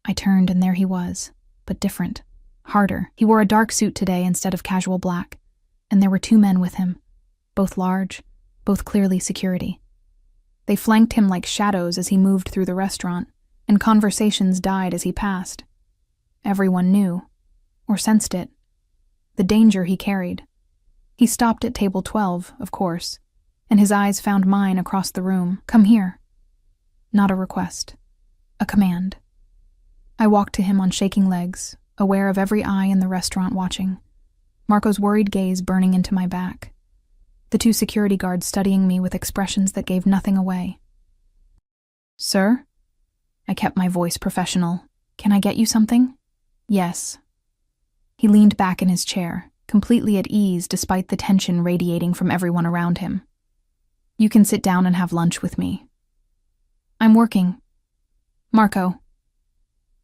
I turned and there he was, but different, harder. He wore a dark suit today instead of casual black, and there were two men with him, both large, both clearly security. They flanked him like shadows as he moved through the restaurant, and conversations died as he passed. Everyone knew, or sensed it, the danger he carried. He stopped at table 12, of course, and his eyes found mine across the room. Come here. Not a request. A command. I walked to him on shaking legs, aware of every eye in the restaurant watching, Marco's worried gaze burning into my back, the two security guards studying me with expressions that gave nothing away. Sir? I kept my voice professional. Can I get you something? Yes. He leaned back in his chair, completely at ease despite the tension radiating from everyone around him. You can sit down and have lunch with me. I'm working. Marco.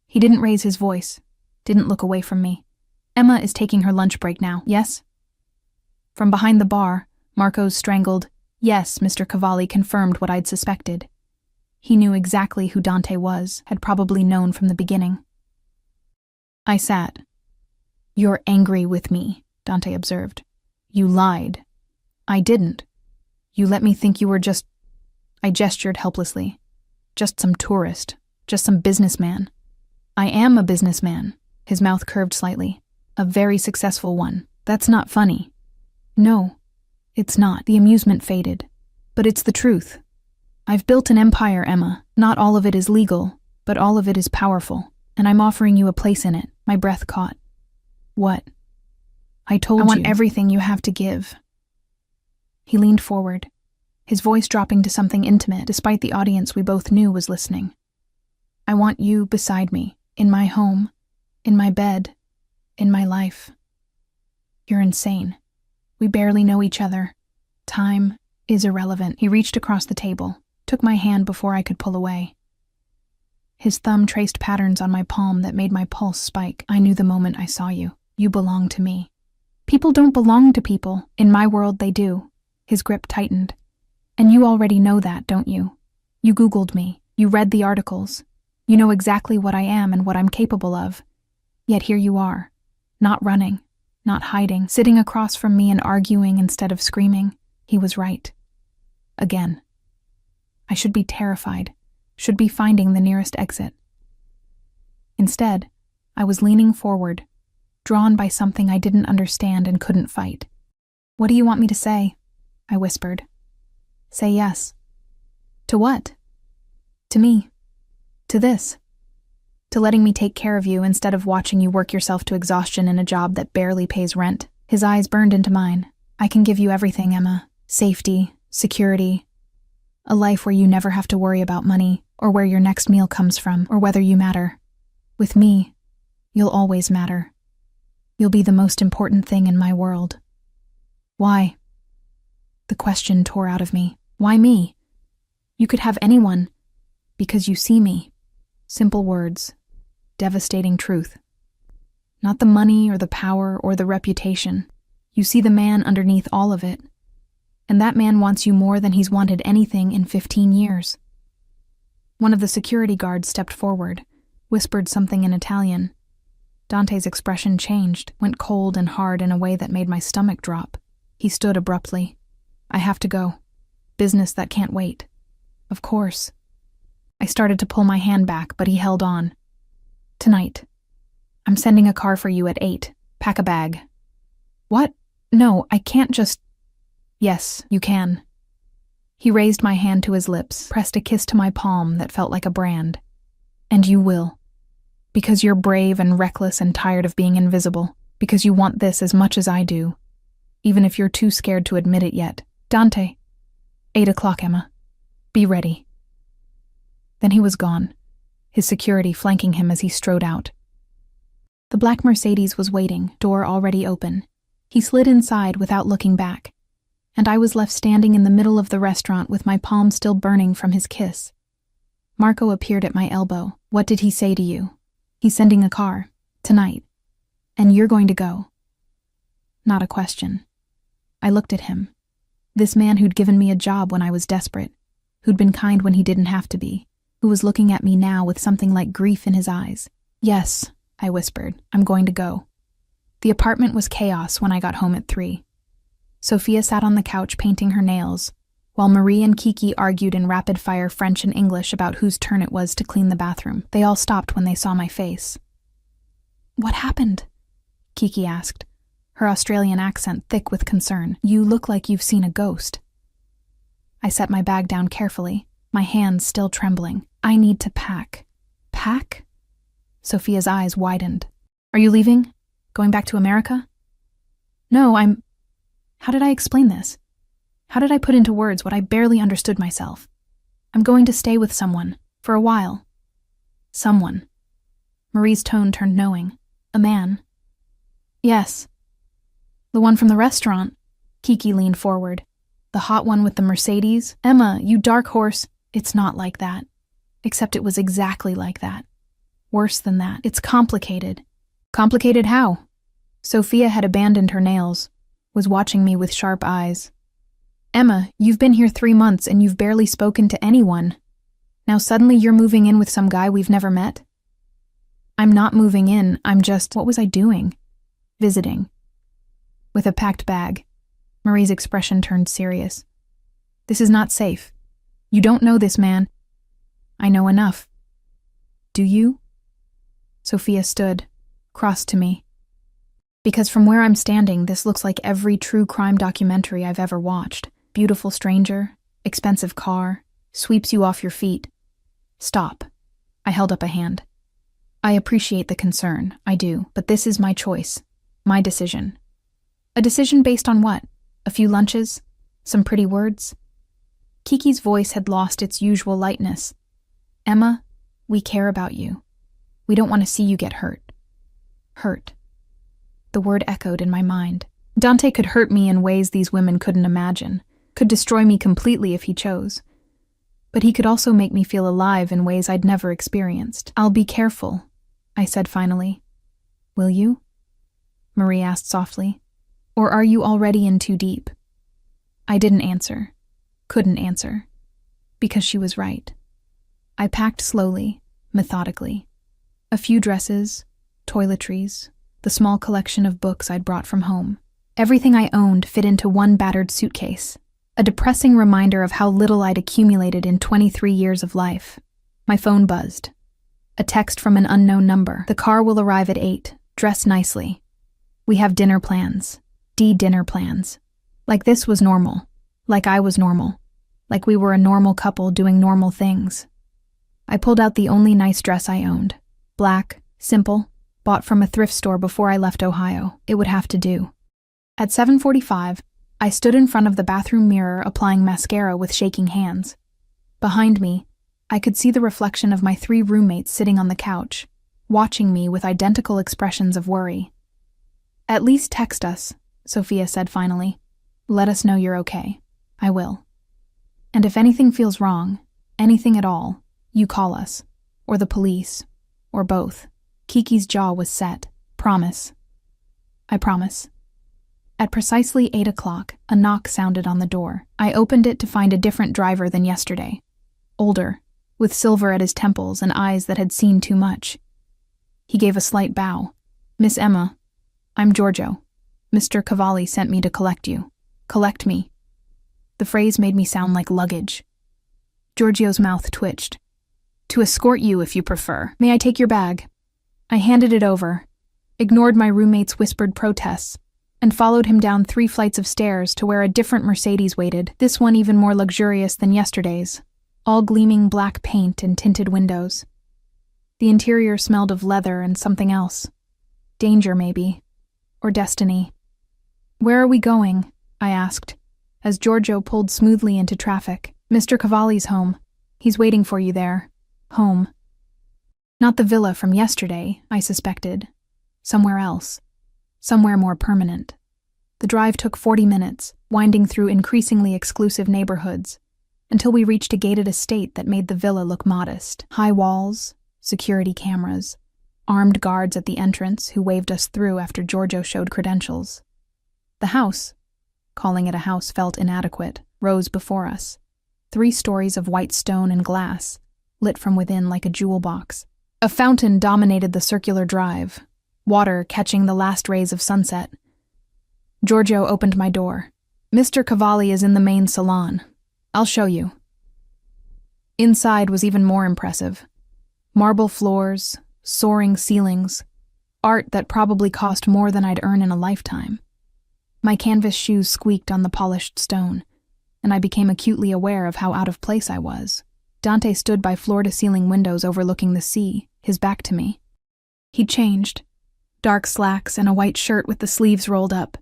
He didn't raise his voice, didn't look away from me. Emma is taking her lunch break now, yes? From behind the bar, Marco's strangled, yes, Mr. Cavalli confirmed what I'd suspected. He knew exactly who Dante was, had probably known from the beginning. I sat. You're angry with me, Dante observed. You lied. I didn't. You let me think you were just... I gestured helplessly. Just some tourist. Just some businessman. I am a businessman. His mouth curved slightly. A very successful one. That's not funny. No, it's not. The amusement faded. But it's the truth. I've built an empire, Emma. Not all of it is legal, but all of it is powerful. And I'm offering you a place in it. My breath caught. What? I want everything you have to give. He leaned forward, his voice dropping to something intimate despite the audience we both knew was listening. I want you beside me, in my home, in my bed, in my life. You're insane. We barely know each other. Time is irrelevant. He reached across the table, took my hand before I could pull away. His thumb traced patterns on my palm that made my pulse spike. I knew the moment I saw you. You belong to me. People don't belong to people. In my world, they do. His grip tightened. And you already know that, don't you? You Googled me. You read the articles. You know exactly what I am and what I'm capable of. Yet here you are, not running, not hiding, sitting across from me and arguing instead of screaming. He was right. Again. I should be terrified, should be finding the nearest exit. Instead, I was leaning forward, drawn by something I didn't understand and couldn't fight. What do you want me to say? I whispered. Say yes. To what? To me. To this. To letting me take care of you instead of watching you work yourself to exhaustion in a job that barely pays rent. His eyes burned into mine. I can give you everything, Emma. Safety, security, a life where you never have to worry about money, or where your next meal comes from, or whether you matter. With me, you'll always matter. You'll be the most important thing in my world. Why? The question tore out of me. Why me? You could have anyone. Because you see me. Simple words. Devastating truth. Not the money or the power or the reputation. You see the man underneath all of it. And that man wants you more than he's wanted anything in 15 years. One of the security guards stepped forward, whispered something in Italian. Dante's expression changed, went cold and hard in a way that made my stomach drop. He stood abruptly. I have to go. Business that can't wait. Of course. I started to pull my hand back, but he held on. Tonight. I'm sending a car for you at 8. Pack a bag. What? No, I can't just... Yes, you can. He raised my hand to his lips, pressed a kiss to my palm that felt like a brand. And you will. Because you're brave and reckless and tired of being invisible. Because you want this as much as I do. Even if you're too scared to admit it yet. Dante. 8 o'clock, Emma. Be ready. Then he was gone, his security flanking him as he strode out. The black Mercedes was waiting, door already open. He slid inside without looking back, and I was left standing in the middle of the restaurant with my palm still burning from his kiss. Marco appeared at my elbow. What did he say to you? He's sending a car, tonight, and you're going to go. Not a question. I looked at him. This man who'd given me a job when I was desperate, who'd been kind when he didn't have to be, who was looking at me now with something like grief in his eyes. Yes, I whispered, I'm going to go. The apartment was chaos when I got home at 3. Sophia sat on the couch painting her nails, while Marie and Kiki argued in rapid-fire French and English about whose turn it was to clean the bathroom. They all stopped when they saw my face. What happened? Kiki asked, her Australian accent thick with concern. You look like you've seen a ghost. I set my bag down carefully, my hands still trembling. I need to pack. Pack? Sophia's eyes widened. Are you leaving? Going back to America? No, How did I explain this? How did I put into words what I barely understood myself? I'm going to stay with someone, for a while. Someone. Marie's tone turned knowing. A man. Yes. The one from the restaurant. Kiki leaned forward. The hot one with the Mercedes. Emma, you dark horse. It's not like that. Except it was exactly like that. Worse than that. It's complicated. Complicated how? Sophia had abandoned her nails, was watching me with sharp eyes. Emma, you've been here 3 months and you've barely spoken to anyone. Now suddenly you're moving in with some guy we've never met? I'm not moving in, I'm just... What was I doing? Visiting. With a packed bag. Marie's expression turned serious. This is not safe. You don't know this man. I know enough. Do you? Sophia stood, crossed to me. Because from where I'm standing, this looks like every true crime documentary I've ever watched. Beautiful stranger, expensive car, sweeps you off your feet. Stop. I held up a hand. I appreciate the concern, I do, but this is my choice, my decision. A decision based on what? A few lunches? Some pretty words? Kiki's voice had lost its usual lightness. Emma, we care about you. We don't want to see you get hurt. Hurt. The word echoed in my mind. Dante could hurt me in ways these women couldn't imagine, could destroy me completely if he chose. But he could also make me feel alive in ways I'd never experienced. I'll be careful, I said finally. Will you? Marie asked softly. Or are you already in too deep? I didn't answer. Couldn't answer. Because she was right. I packed slowly, methodically. A few dresses, toiletries, the small collection of books I'd brought from home. Everything I owned fit into one battered suitcase, a depressing reminder of how little I'd accumulated in 23 years of life. My phone buzzed. A text from an unknown number. The car will arrive at 8. Dress nicely. We have dinner plans. Dinner plans. Like this was normal. Like I was normal. Like we were a normal couple doing normal things. I pulled out the only nice dress I owned. Black, simple, bought from a thrift store before I left Ohio. It would have to do. At 7:45, I stood in front of the bathroom mirror applying mascara with shaking hands. Behind me, I could see the reflection of my 3 roommates sitting on the couch, watching me with identical expressions of worry. At least text us, Sophia said finally. Let us know you're okay. I will. And if anything feels wrong, anything at all, you call us, or the police, or both. Kiki's jaw was set. Promise. I promise. At precisely 8 o'clock, a knock sounded on the door. I opened it to find a different driver than yesterday. Older, with silver at his temples and eyes that had seen too much. He gave a slight bow. Miss Emma, I'm Giorgio. Mr. Cavalli sent me to collect you. Collect me. The phrase made me sound like luggage. Giorgio's mouth twitched. To escort you if you prefer. May I take your bag? I handed it over, ignored my roommate's whispered protests, and followed him down 3 flights of stairs to where a different Mercedes waited, this one even more luxurious than yesterday's, all gleaming black paint and tinted windows. The interior smelled of leather and something else. Danger, maybe. Or destiny. Where are we going? I asked, as Giorgio pulled smoothly into traffic. Mr. Cavalli's home. He's waiting for you there. Home. Not the villa from yesterday, I suspected. Somewhere else. Somewhere more permanent. The drive took 40 minutes, winding through increasingly exclusive neighborhoods, until we reached a gated estate that made the villa look modest. High walls, security cameras, armed guards at the entrance who waved us through after Giorgio showed credentials. The house, calling it a house felt inadequate, rose before us. 3 stories of white stone and glass, lit from within like a jewel box. A fountain dominated the circular drive, water catching the last rays of sunset. Giorgio opened my door. Mr. Cavalli is in the main salon. I'll show you. Inside was even more impressive. Marble floors, soaring ceilings, art that probably cost more than I'd earn in a lifetime. My canvas shoes squeaked on the polished stone, and I became acutely aware of how out of place I was. Dante stood by floor-to-ceiling windows overlooking the sea, his back to me. He'd changed. Dark slacks and a white shirt with the sleeves rolled up,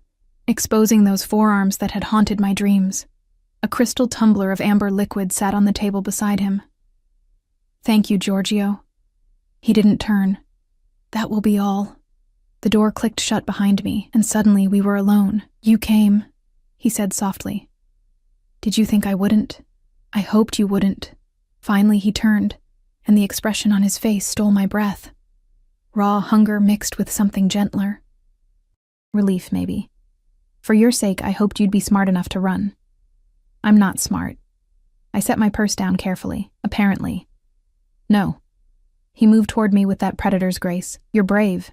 exposing those forearms that had haunted my dreams. A crystal tumbler of amber liquid sat on the table beside him. Thank you, Giorgio. He didn't turn. That will be all. The door clicked shut behind me, and suddenly we were alone. You came, he said softly. Did you think I wouldn't? I hoped you wouldn't. Finally he turned, and the expression on his face stole my breath. Raw hunger mixed with something gentler. Relief, maybe. For your sake, I hoped you'd be smart enough to run. I'm not smart. I set my purse down carefully, apparently. No. He moved toward me with that predator's grace. You're brave.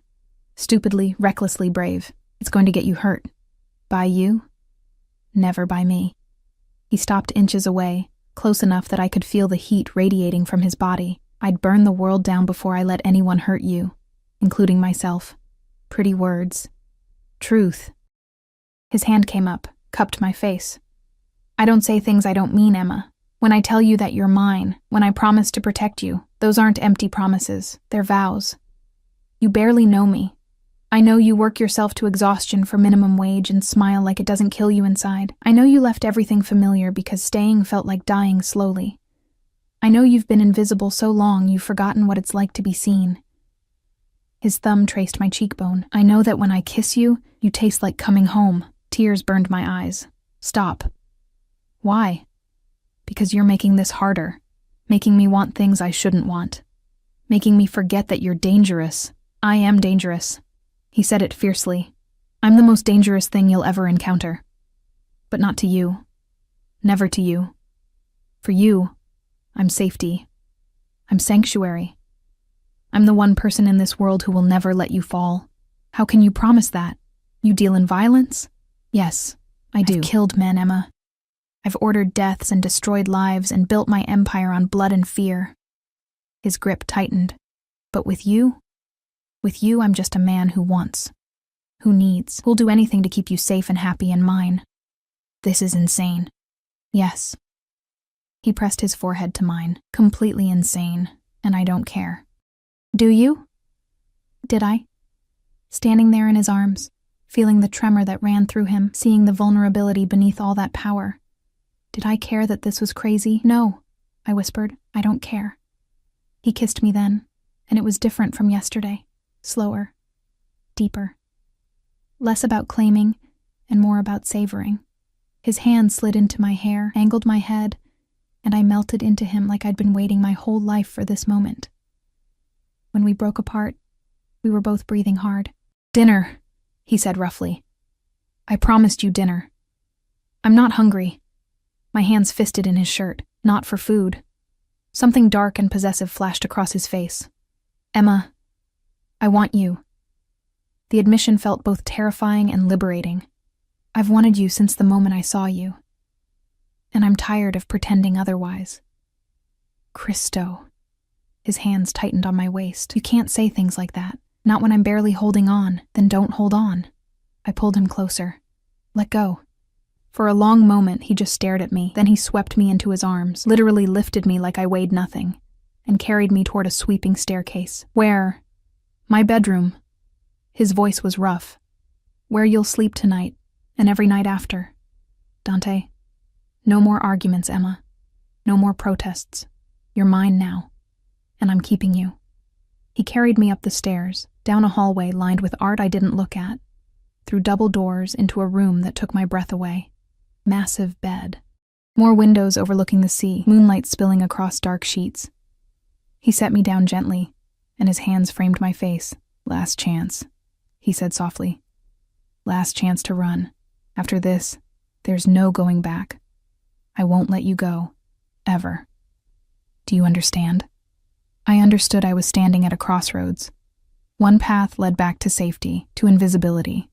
Stupidly, recklessly brave. It's going to get you hurt. By you? Never by me. He stopped inches away, close enough that I could feel the heat radiating from his body. I'd burn the world down before I let anyone hurt you, including myself. Pretty words. Truth. His hand came up, cupped my face. I don't say things I don't mean, Emma. When I tell you that you're mine, when I promise to protect you, those aren't empty promises, they're vows. You barely know me. I know you work yourself to exhaustion for minimum wage and smile like it doesn't kill you inside. I know you left everything familiar because staying felt like dying slowly. I know you've been invisible so long you've forgotten what it's like to be seen. His thumb traced my cheekbone. I know that when I kiss you, you taste like coming home. Tears burned my eyes. Stop. Why? Because you're making this harder, making me want things I shouldn't want, making me forget that you're dangerous. I am dangerous. He said it fiercely. I'm the most dangerous thing you'll ever encounter. But not to you. Never to you. For you, I'm safety. I'm sanctuary. I'm the one person in this world who will never let you fall. How can you promise that? You deal in violence? Yes, I do. I've killed men, Emma. I've ordered deaths and destroyed lives and built my empire on blood and fear. His grip tightened. But with you, I'm just a man who wants, who needs, who'll do anything to keep you safe and happy and mine. This is insane. Yes. He pressed his forehead to mine. Completely insane, and I don't care. Do you? Did I? Standing there in his arms, feeling the tremor that ran through him, seeing the vulnerability beneath all that power. Did I care that this was crazy? No, I whispered. I don't care. He kissed me then, and it was different from yesterday. Slower. Deeper. Less about claiming, and more about savoring. His hand slid into my hair, angled my head, and I melted into him like I'd been waiting my whole life for this moment. When we broke apart, we were both breathing hard. Dinner, he said roughly. I promised you dinner. I'm not hungry. My hands fisted in his shirt, not for food. Something dark and possessive flashed across his face. Emma, I want you. The admission felt both terrifying and liberating. I've wanted you since the moment I saw you. And I'm tired of pretending otherwise. Christo. His hands tightened on my waist. You can't say things like that. Not when I'm barely holding on. Then don't hold on. I pulled him closer. Let go. For a long moment, he just stared at me. Then he swept me into his arms, literally lifted me like I weighed nothing, and carried me toward a sweeping staircase. Where? My bedroom. His voice was rough. Where you'll sleep tonight, and every night after. Dante, no more arguments, Emma. No more protests. You're mine now, and I'm keeping you. He carried me up the stairs, down a hallway lined with art I didn't look at, through double doors into a room that took my breath away. Massive bed. More windows overlooking the sea, moonlight spilling across dark sheets. He set me down gently, and his hands framed my face. Last chance, he said softly. Last chance to run. After this, there's no going back. I won't let you go. Ever. Do you understand? I understood I was standing at a crossroads. One path led back to safety, to invisibility,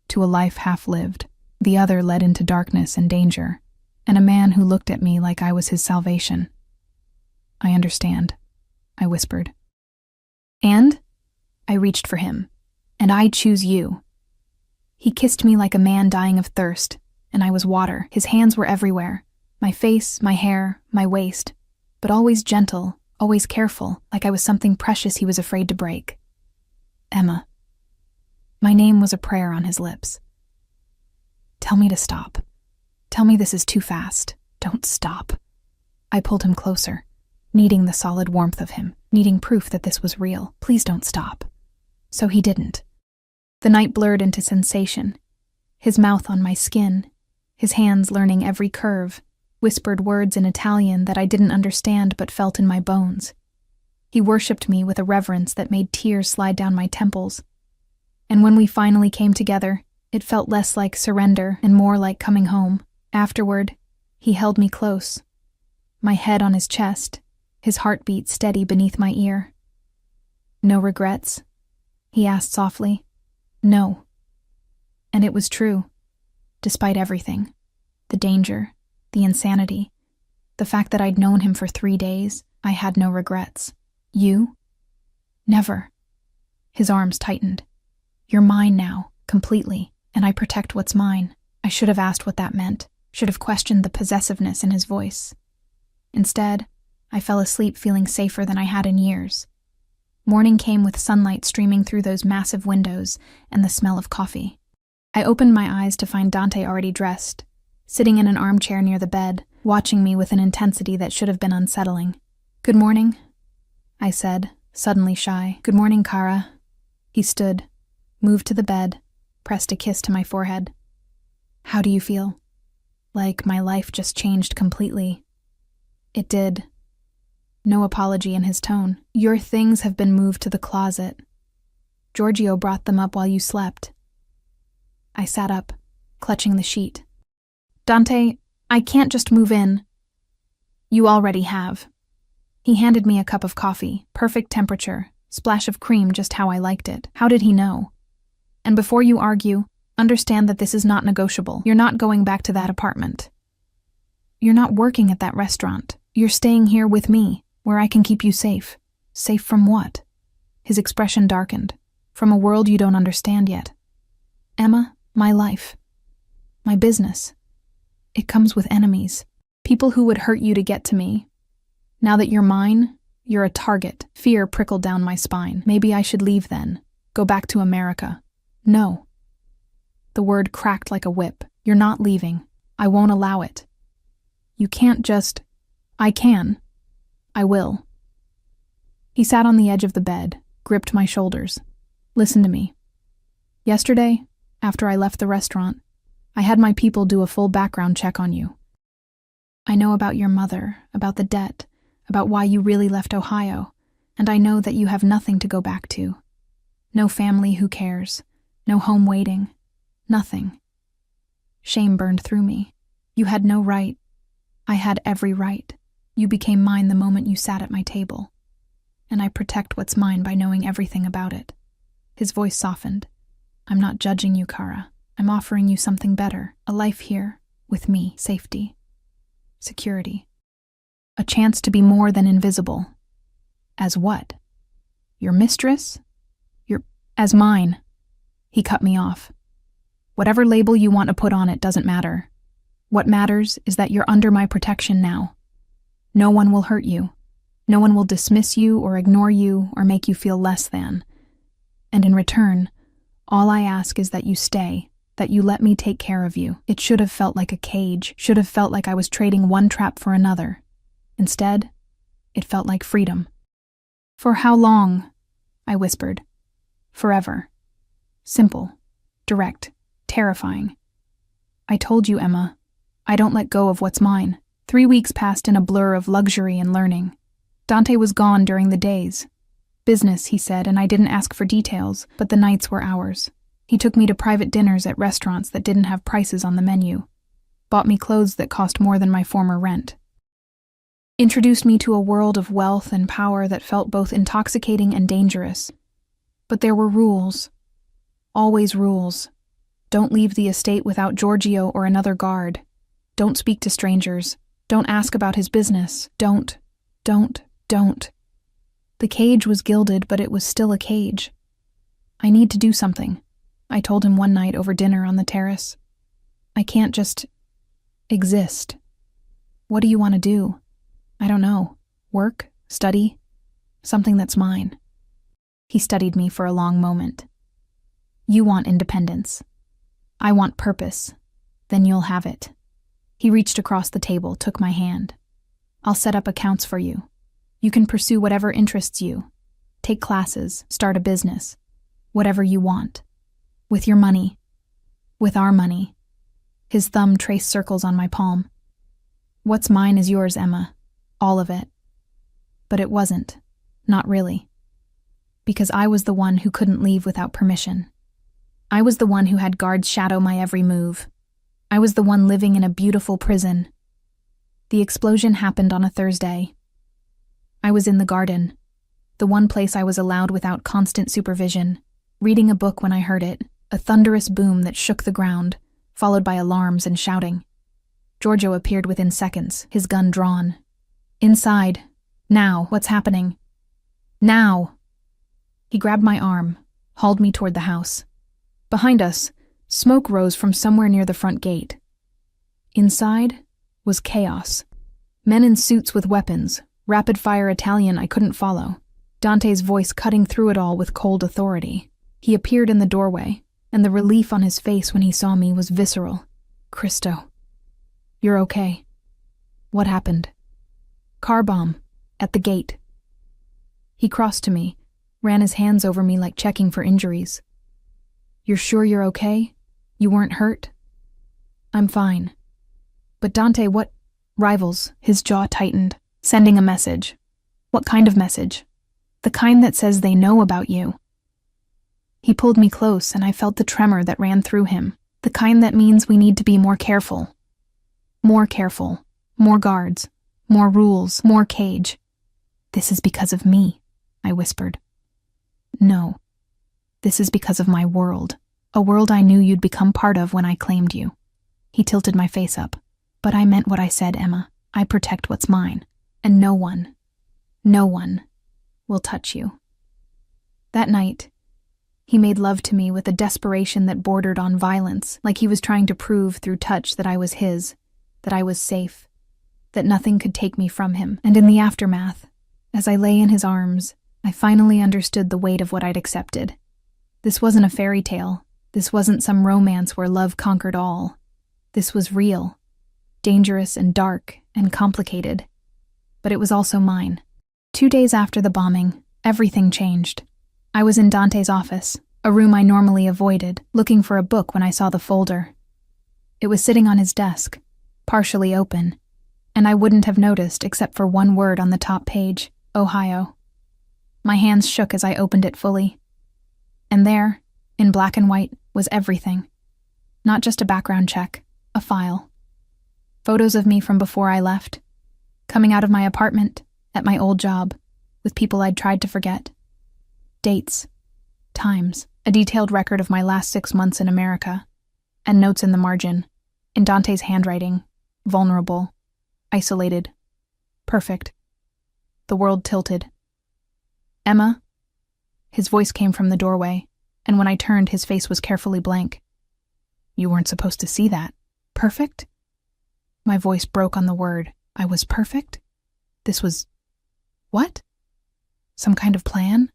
to a life half-lived. The other led into darkness and danger, and a man who looked at me like I was his salvation. I understand, I whispered. And? I reached for him. And I choose you. He kissed me like a man dying of thirst, and I was water. His hands were everywhere. My face, my hair, my waist. But always gentle, always careful, like I was something precious he was afraid to break. Emma. My name was a prayer on his lips. Tell me to stop. Tell me this is too fast. Don't stop. I pulled him closer, needing the solid warmth of him, needing proof that this was real. Please don't stop. So he didn't. The night blurred into sensation. His mouth on my skin, his hands learning every curve, whispered words in Italian that I didn't understand but felt in my bones. He worshipped me with a reverence that made tears slide down my temples. And when we finally came together, it felt less like surrender and more like coming home. Afterward, he held me close, my head on his chest, his heartbeat steady beneath my ear. No regrets, he asked softly. No. And it was true. Despite everything. The danger, the insanity, the fact that I'd known him for 3 days, I had no regrets. You? Never. His arms tightened. You're mine now, completely, and I protect what's mine. I should have asked what that meant, should have questioned the possessiveness in his voice. Instead, I fell asleep feeling safer than I had in years. Morning came with sunlight streaming through those massive windows and the smell of coffee. I opened my eyes to find Dante already dressed, sitting in an armchair near the bed, watching me with an intensity that should have been unsettling. Good morning, I said, suddenly shy. Good morning, Kara. He stood, moved to the bed, pressed a kiss to my forehead. How do you feel? Like my life just changed completely. It did. No apology in his tone. Your things have been moved to the closet. Giorgio brought them up while you slept. I sat up, clutching the sheet. Dante, I can't just move in. You already have. He handed me a cup of coffee, perfect temperature, splash of cream just how I liked it. How did he know? And before you argue, understand that this is not negotiable. You're not going back to that apartment. You're not working at that restaurant. You're staying here with me, where I can keep you safe. Safe from what? His expression darkened. From a world you don't understand yet. Emma, my life. My business. It comes with enemies. People who would hurt you to get to me. Now that you're mine, you're a target. Fear prickled down my spine. Maybe I should leave then. Go back to America. No. The word cracked like a whip. You're not leaving. I won't allow it. You can't just... I can. I will. He sat on the edge of the bed, gripped my shoulders. Listen to me. Yesterday, after I left the restaurant, I had my people do a full background check on you. I know about your mother, about the debt, about why you really left Ohio, and I know that you have nothing to go back to. No family who cares, no home waiting, nothing. Shame burned through me. You had no right. I had every right. You became mine the moment you sat at my table. And I protect what's mine by knowing everything about it. His voice softened. I'm not judging you, Kara. I'm offering you something better. A life here, with me, safety, security. A chance to be more than invisible. As what? Your mistress? As mine. He cut me off. Whatever label you want to put on it doesn't matter. What matters is that you're under my protection now. No one will hurt you. No one will dismiss you or ignore you or make you feel less than. And in return, all I ask is that you stay, that you let me take care of you. It should have felt like a cage, should have felt like I was trading one trap for another. Instead, it felt like freedom. For how long? I whispered. Forever. Simple, direct, terrifying. I told you, Emma, I don't let go of what's mine. 3 weeks passed in a blur of luxury and learning. Dante was gone during the days. Business, he said, and I didn't ask for details, but the nights were ours. He took me to private dinners at restaurants that didn't have prices on the menu, bought me clothes that cost more than my former rent, introduced me to a world of wealth and power that felt both intoxicating and dangerous. But there were rules. Always rules. Don't leave the estate without Giorgio or another guard. Don't speak to strangers. Don't ask about his business. Don't. The cage was gilded, but it was still a cage. I need to do something, I told him one night over dinner on the terrace. I can't just exist. What do you want to do? I don't know. Work? Study? Something that's mine. He studied me for a long moment. You want independence. I want purpose. Then you'll have it. He reached across the table, took my hand. I'll set up accounts for you. You can pursue whatever interests you. Take classes, start a business. Whatever you want. With your money. With our money. His thumb traced circles on my palm. What's mine is yours, Emma. All of it. But it wasn't. Not really. Because I was the one who couldn't leave without permission. I was the one who had guards shadow my every move. I was the one living in a beautiful prison. The explosion happened on a Thursday. I was in the garden, the one place I was allowed without constant supervision. reading a book when I heard it, a thunderous boom that shook the ground, followed by alarms and shouting. Giorgio appeared within seconds, his gun drawn. Inside. Now, what's happening? Now! He grabbed my arm, hauled me toward the house. Behind us, smoke rose from somewhere near the front gate. Inside was chaos. Men in suits with weapons, rapid-fire Italian I couldn't follow. Dante's voice cutting through it all with cold authority. He appeared in the doorway, and the relief on his face when he saw me was visceral. Cristo. You're okay. What happened? Car bomb. At the gate. He crossed to me, ran his hands over me like checking for injuries. You're sure you're okay? You weren't hurt? I'm fine. But Dante, what? Rivals, his jaw tightened, sending a message. What kind of message? The kind that says they know about you. He pulled me close and I felt the tremor that ran through him, the kind that means we need to be more careful. More careful, more guards, more rules, more cage. This is because of me, I whispered. No, this is because of my world, a world I knew you'd become part of when I claimed you. He tilted my face up. But I meant what I said, Emma. I protect what's mine, and no one will touch you. That night, he made love to me with a desperation that bordered on violence, like he was trying to prove through touch that I was his, that I was safe, that nothing could take me from him. And in the aftermath, as I lay in his arms, I finally understood the weight of what I'd accepted. This wasn't a fairy tale. This wasn't some romance where love conquered all. This was real. Dangerous and dark and complicated. But it was also mine. 2 days after the bombing, everything changed. I was in Dante's office, a room I normally avoided, looking for a book when I saw the folder. It was sitting on his desk, partially open, and I wouldn't have noticed except for one word on the top page, Ohio. My hands shook as I opened it fully. And there, in black and white, was everything. Not just a background check, a file. Photos of me from before I left, coming out of my apartment, at my old job, with people I'd tried to forget. Dates, times, a detailed record of my last 6 months in America, and notes in the margin, in Dante's handwriting, vulnerable, isolated, perfect. The world tilted. Emma? His voice came from the doorway, and when I turned, his face was carefully blank. You weren't supposed to see that. Perfect? My voice broke on the word. I was perfect? This was... what? Some kind of plan?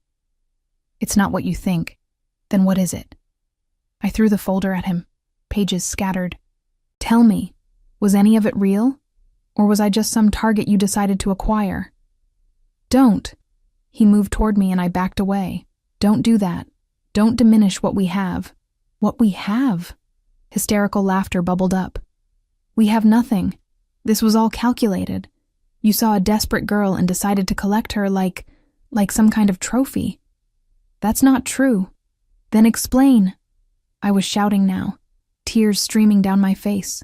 It's not what you think. Then what is it? I threw the folder at him, pages scattered. Tell me, was any of it real? Or was I just some target you decided to acquire? Don't. He moved toward me and I backed away. Don't do that. Don't diminish what we have. What we have? Hysterical laughter bubbled up. We have nothing. This was all calculated. You saw a desperate girl and decided to collect her like some kind of trophy. That's not true. Then explain. I was shouting now, tears streaming down my face.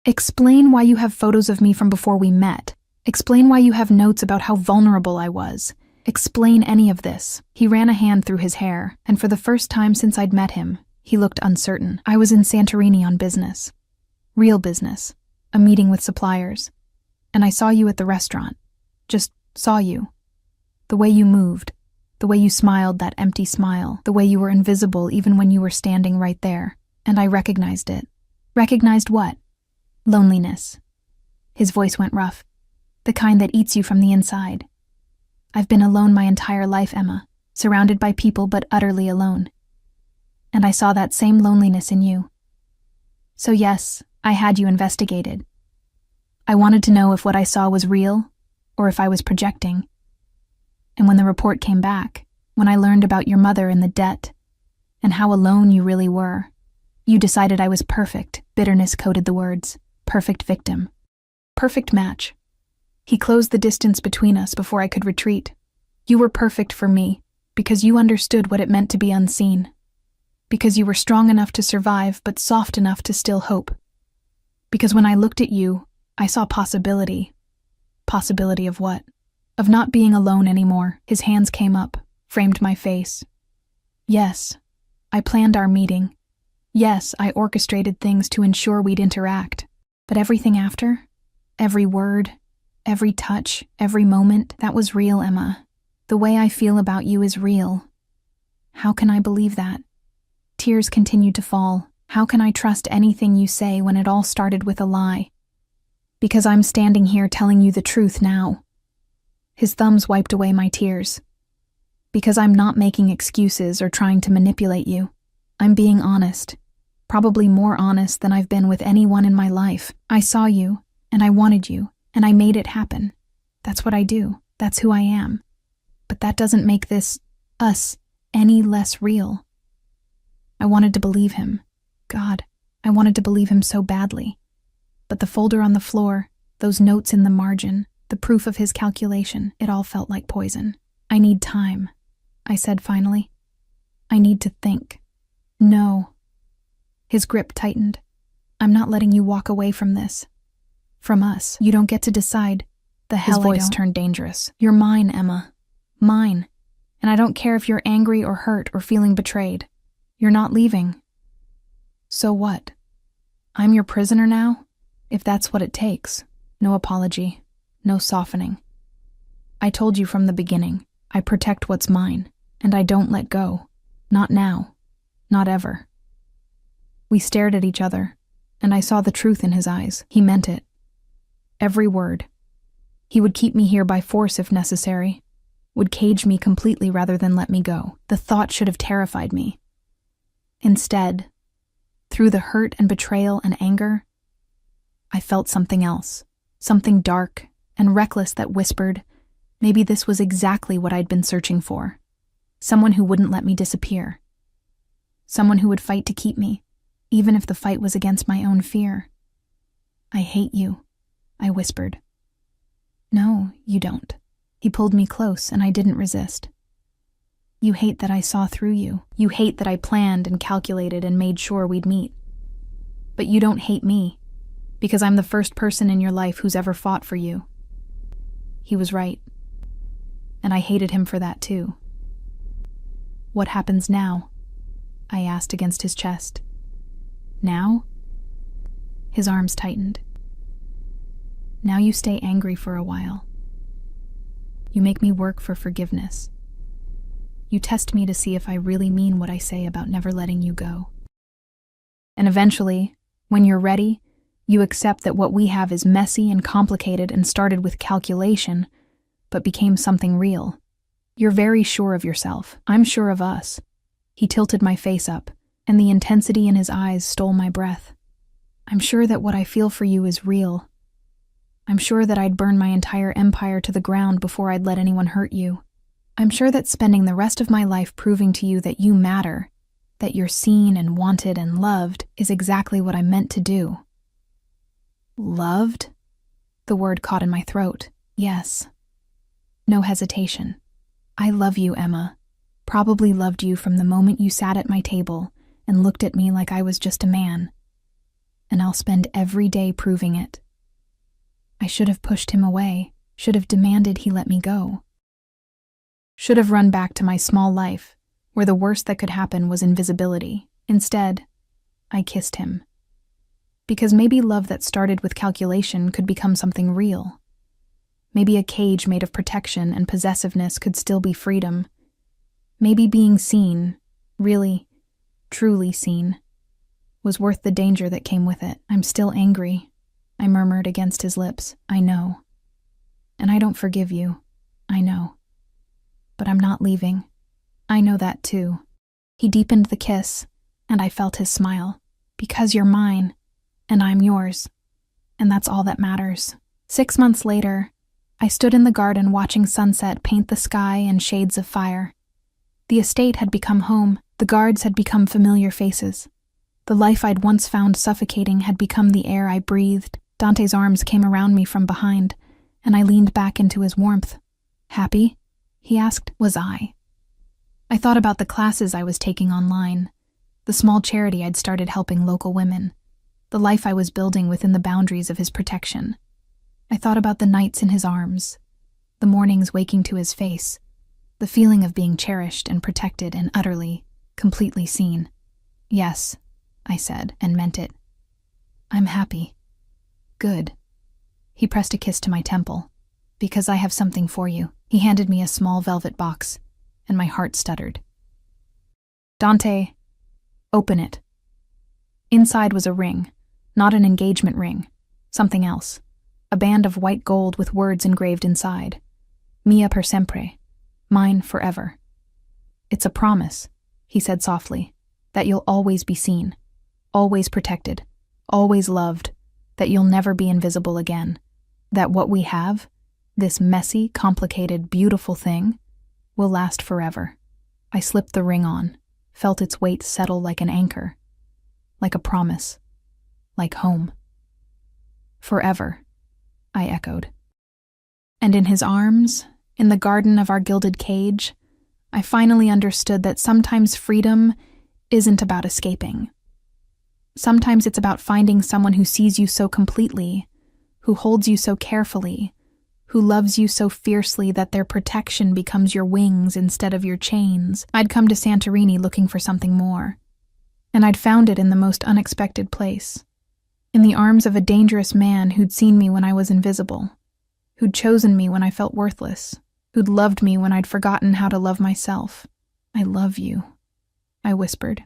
Explain why you have photos of me from before we met. Explain why you have notes about how vulnerable I was. Explain any of this. He ran a hand through his hair, and for the first time since I'd met him, he looked uncertain. I was in Santorini on business. Real business. A meeting with suppliers. And I saw you at the restaurant. Just saw you. The way you moved. The way you smiled that empty smile. The way you were invisible even when you were standing right there. And I recognized it. Recognized what? Loneliness. His voice went rough. The kind that eats you from the inside. I've been alone my entire life, Emma. Surrounded by people but utterly alone. And I saw that same loneliness in you. So yes, I had you investigated. I wanted to know if what I saw was real, or if I was projecting. And when the report came back, when I learned about your mother and the debt, and how alone you really were, you decided I was perfect, bitterness coded the words. Perfect victim. Perfect match. He closed the distance between us before I could retreat. You were perfect for me, because you understood what it meant to be unseen. Because you were strong enough to survive, but soft enough to still hope. Because when I looked at you, I saw possibility. Possibility of what? Of not being alone anymore. His hands came up, framed my face. Yes, I planned our meeting. Yes, I orchestrated things to ensure we'd interact. But everything after, every word, every touch, every moment, that was real, Emma. The way I feel about you is real. How can I believe that? Tears continued to fall. How can I trust anything you say when it all started with a lie? Because I'm standing here telling you the truth now. His thumbs wiped away my tears. Because I'm not making excuses or trying to manipulate you. I'm being honest. Probably more honest than I've been with anyone in my life. I saw you, and I wanted you, and I made it happen. That's what I do. That's who I am. But that doesn't make this, us, any less real. I wanted to believe him. God, I wanted to believe him so badly. But the folder on the floor, those notes in the margin, the proof of his calculation, it all felt like poison. I need time, I said finally. I need to think. No. His grip tightened. I'm not letting you walk away from this. From us. You don't get to decide. The hell I don't. His voice turned dangerous. You're mine, Emma. Mine. And I don't care if you're angry or hurt or feeling betrayed. You're not leaving. So what? I'm your prisoner now? If that's what it takes. No apology. No softening. I told you from the beginning. I protect what's mine. And I don't let go. Not now. Not ever. We stared at each other, and I saw the truth in his eyes. He meant it. Every word. He would keep me here by force if necessary. Would cage me completely rather than let me go. The thought should have terrified me. Instead, through the hurt and betrayal and anger, I felt something else. Something dark and reckless that whispered, maybe this was exactly what I'd been searching for. Someone who wouldn't let me disappear. Someone who would fight to keep me, even if the fight was against my own fear. I hate you, I whispered. No, you don't. He pulled me close, and I didn't resist. You hate that I saw through you. You hate that I planned and calculated and made sure we'd meet. But you don't hate me, because I'm the first person in your life who's ever fought for you. He was right. And I hated him for that too. What happens now? I asked against his chest. Now? His arms tightened. Now you stay angry for a while. You make me work for forgiveness. You test me to see if I really mean what I say about never letting you go. And eventually, when you're ready, you accept that what we have is messy and complicated and started with calculation, but became something real. You're very sure of yourself. I'm sure of us. He tilted my face up, and the intensity in his eyes stole my breath. I'm sure that what I feel for you is real. I'm sure that I'd burn my entire empire to the ground before I'd let anyone hurt you. I'm sure that spending the rest of my life proving to you that you matter, that you're seen and wanted and loved, is exactly what I meant to do. Loved? The word caught in my throat. Yes. No hesitation. I love you, Emma. Probably loved you from the moment you sat at my table and looked at me like I was just a man. And I'll spend every day proving it. I should have pushed him away, should have demanded he let me go. Should have run back to my small life, where the worst that could happen was invisibility. Instead, I kissed him. Because maybe love that started with calculation could become something real. Maybe a cage made of protection and possessiveness could still be freedom. Maybe being seen, really, truly seen, was worth the danger that came with it. I'm still angry, I murmured against his lips. I know. And I don't forgive you. I know. But I'm not leaving. I know that too. He deepened the kiss, and I felt his smile. Because you're mine, and I'm yours. And that's all that matters. 6 months later, I stood in the garden watching sunset paint the sky in shades of fire. The estate had become home. The guards had become familiar faces. The life I'd once found suffocating had become the air I breathed. Dante's arms came around me from behind, and I leaned back into his warmth. Happy? He asked. Was I? I thought about the classes I was taking online, the small charity I'd started helping local women, the life I was building within the boundaries of his protection. I thought about the nights in his arms, the mornings waking to his face, the feeling of being cherished and protected and utterly, completely seen. "Yes," I said, and meant it. "I'm happy." "Good." He pressed a kiss to my temple. "Because I have something for you." He handed me a small velvet box, and my heart stuttered. "Dante, open it." Inside was a ring, not an engagement ring, something else. A band of white gold with words engraved inside. "Mia per sempre," mine forever. "It's a promise," he said softly, "that you'll always be seen, always protected, always loved, that you'll never be invisible again, that what we have, this messy, complicated, beautiful thing, will last forever." I slipped the ring on, felt its weight settle like an anchor, like a promise, like home. "Forever," I echoed. And in his arms, in the garden of our gilded cage, I finally understood that sometimes freedom isn't about escaping. Sometimes it's about finding someone who sees you so completely, who holds you so carefully, who loves you so fiercely that their protection becomes your wings instead of your chains. I'd come to Santorini looking for something more, and I'd found it in the most unexpected place. In the arms of a dangerous man who'd seen me when I was invisible, who'd chosen me when I felt worthless, who'd loved me when I'd forgotten how to love myself. "I love you," I whispered.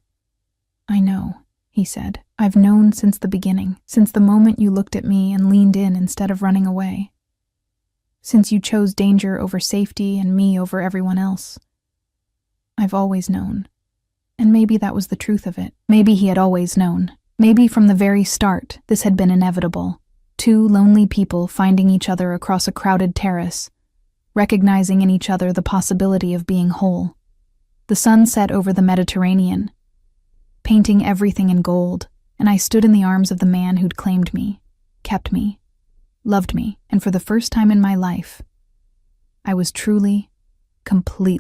"I know," he said. "I've known since the beginning, since the moment you looked at me and leaned in instead of running away. Since you chose danger over safety and me over everyone else. I've always known." And maybe that was the truth of it. Maybe he had always known. Maybe from the very start, this had been inevitable. Two lonely people finding each other across a crowded terrace, recognizing in each other the possibility of being whole. The sun set over the Mediterranean, painting everything in gold, and I stood in the arms of the man who'd claimed me, kept me, loved me, and for the first time in my life, I was truly, completely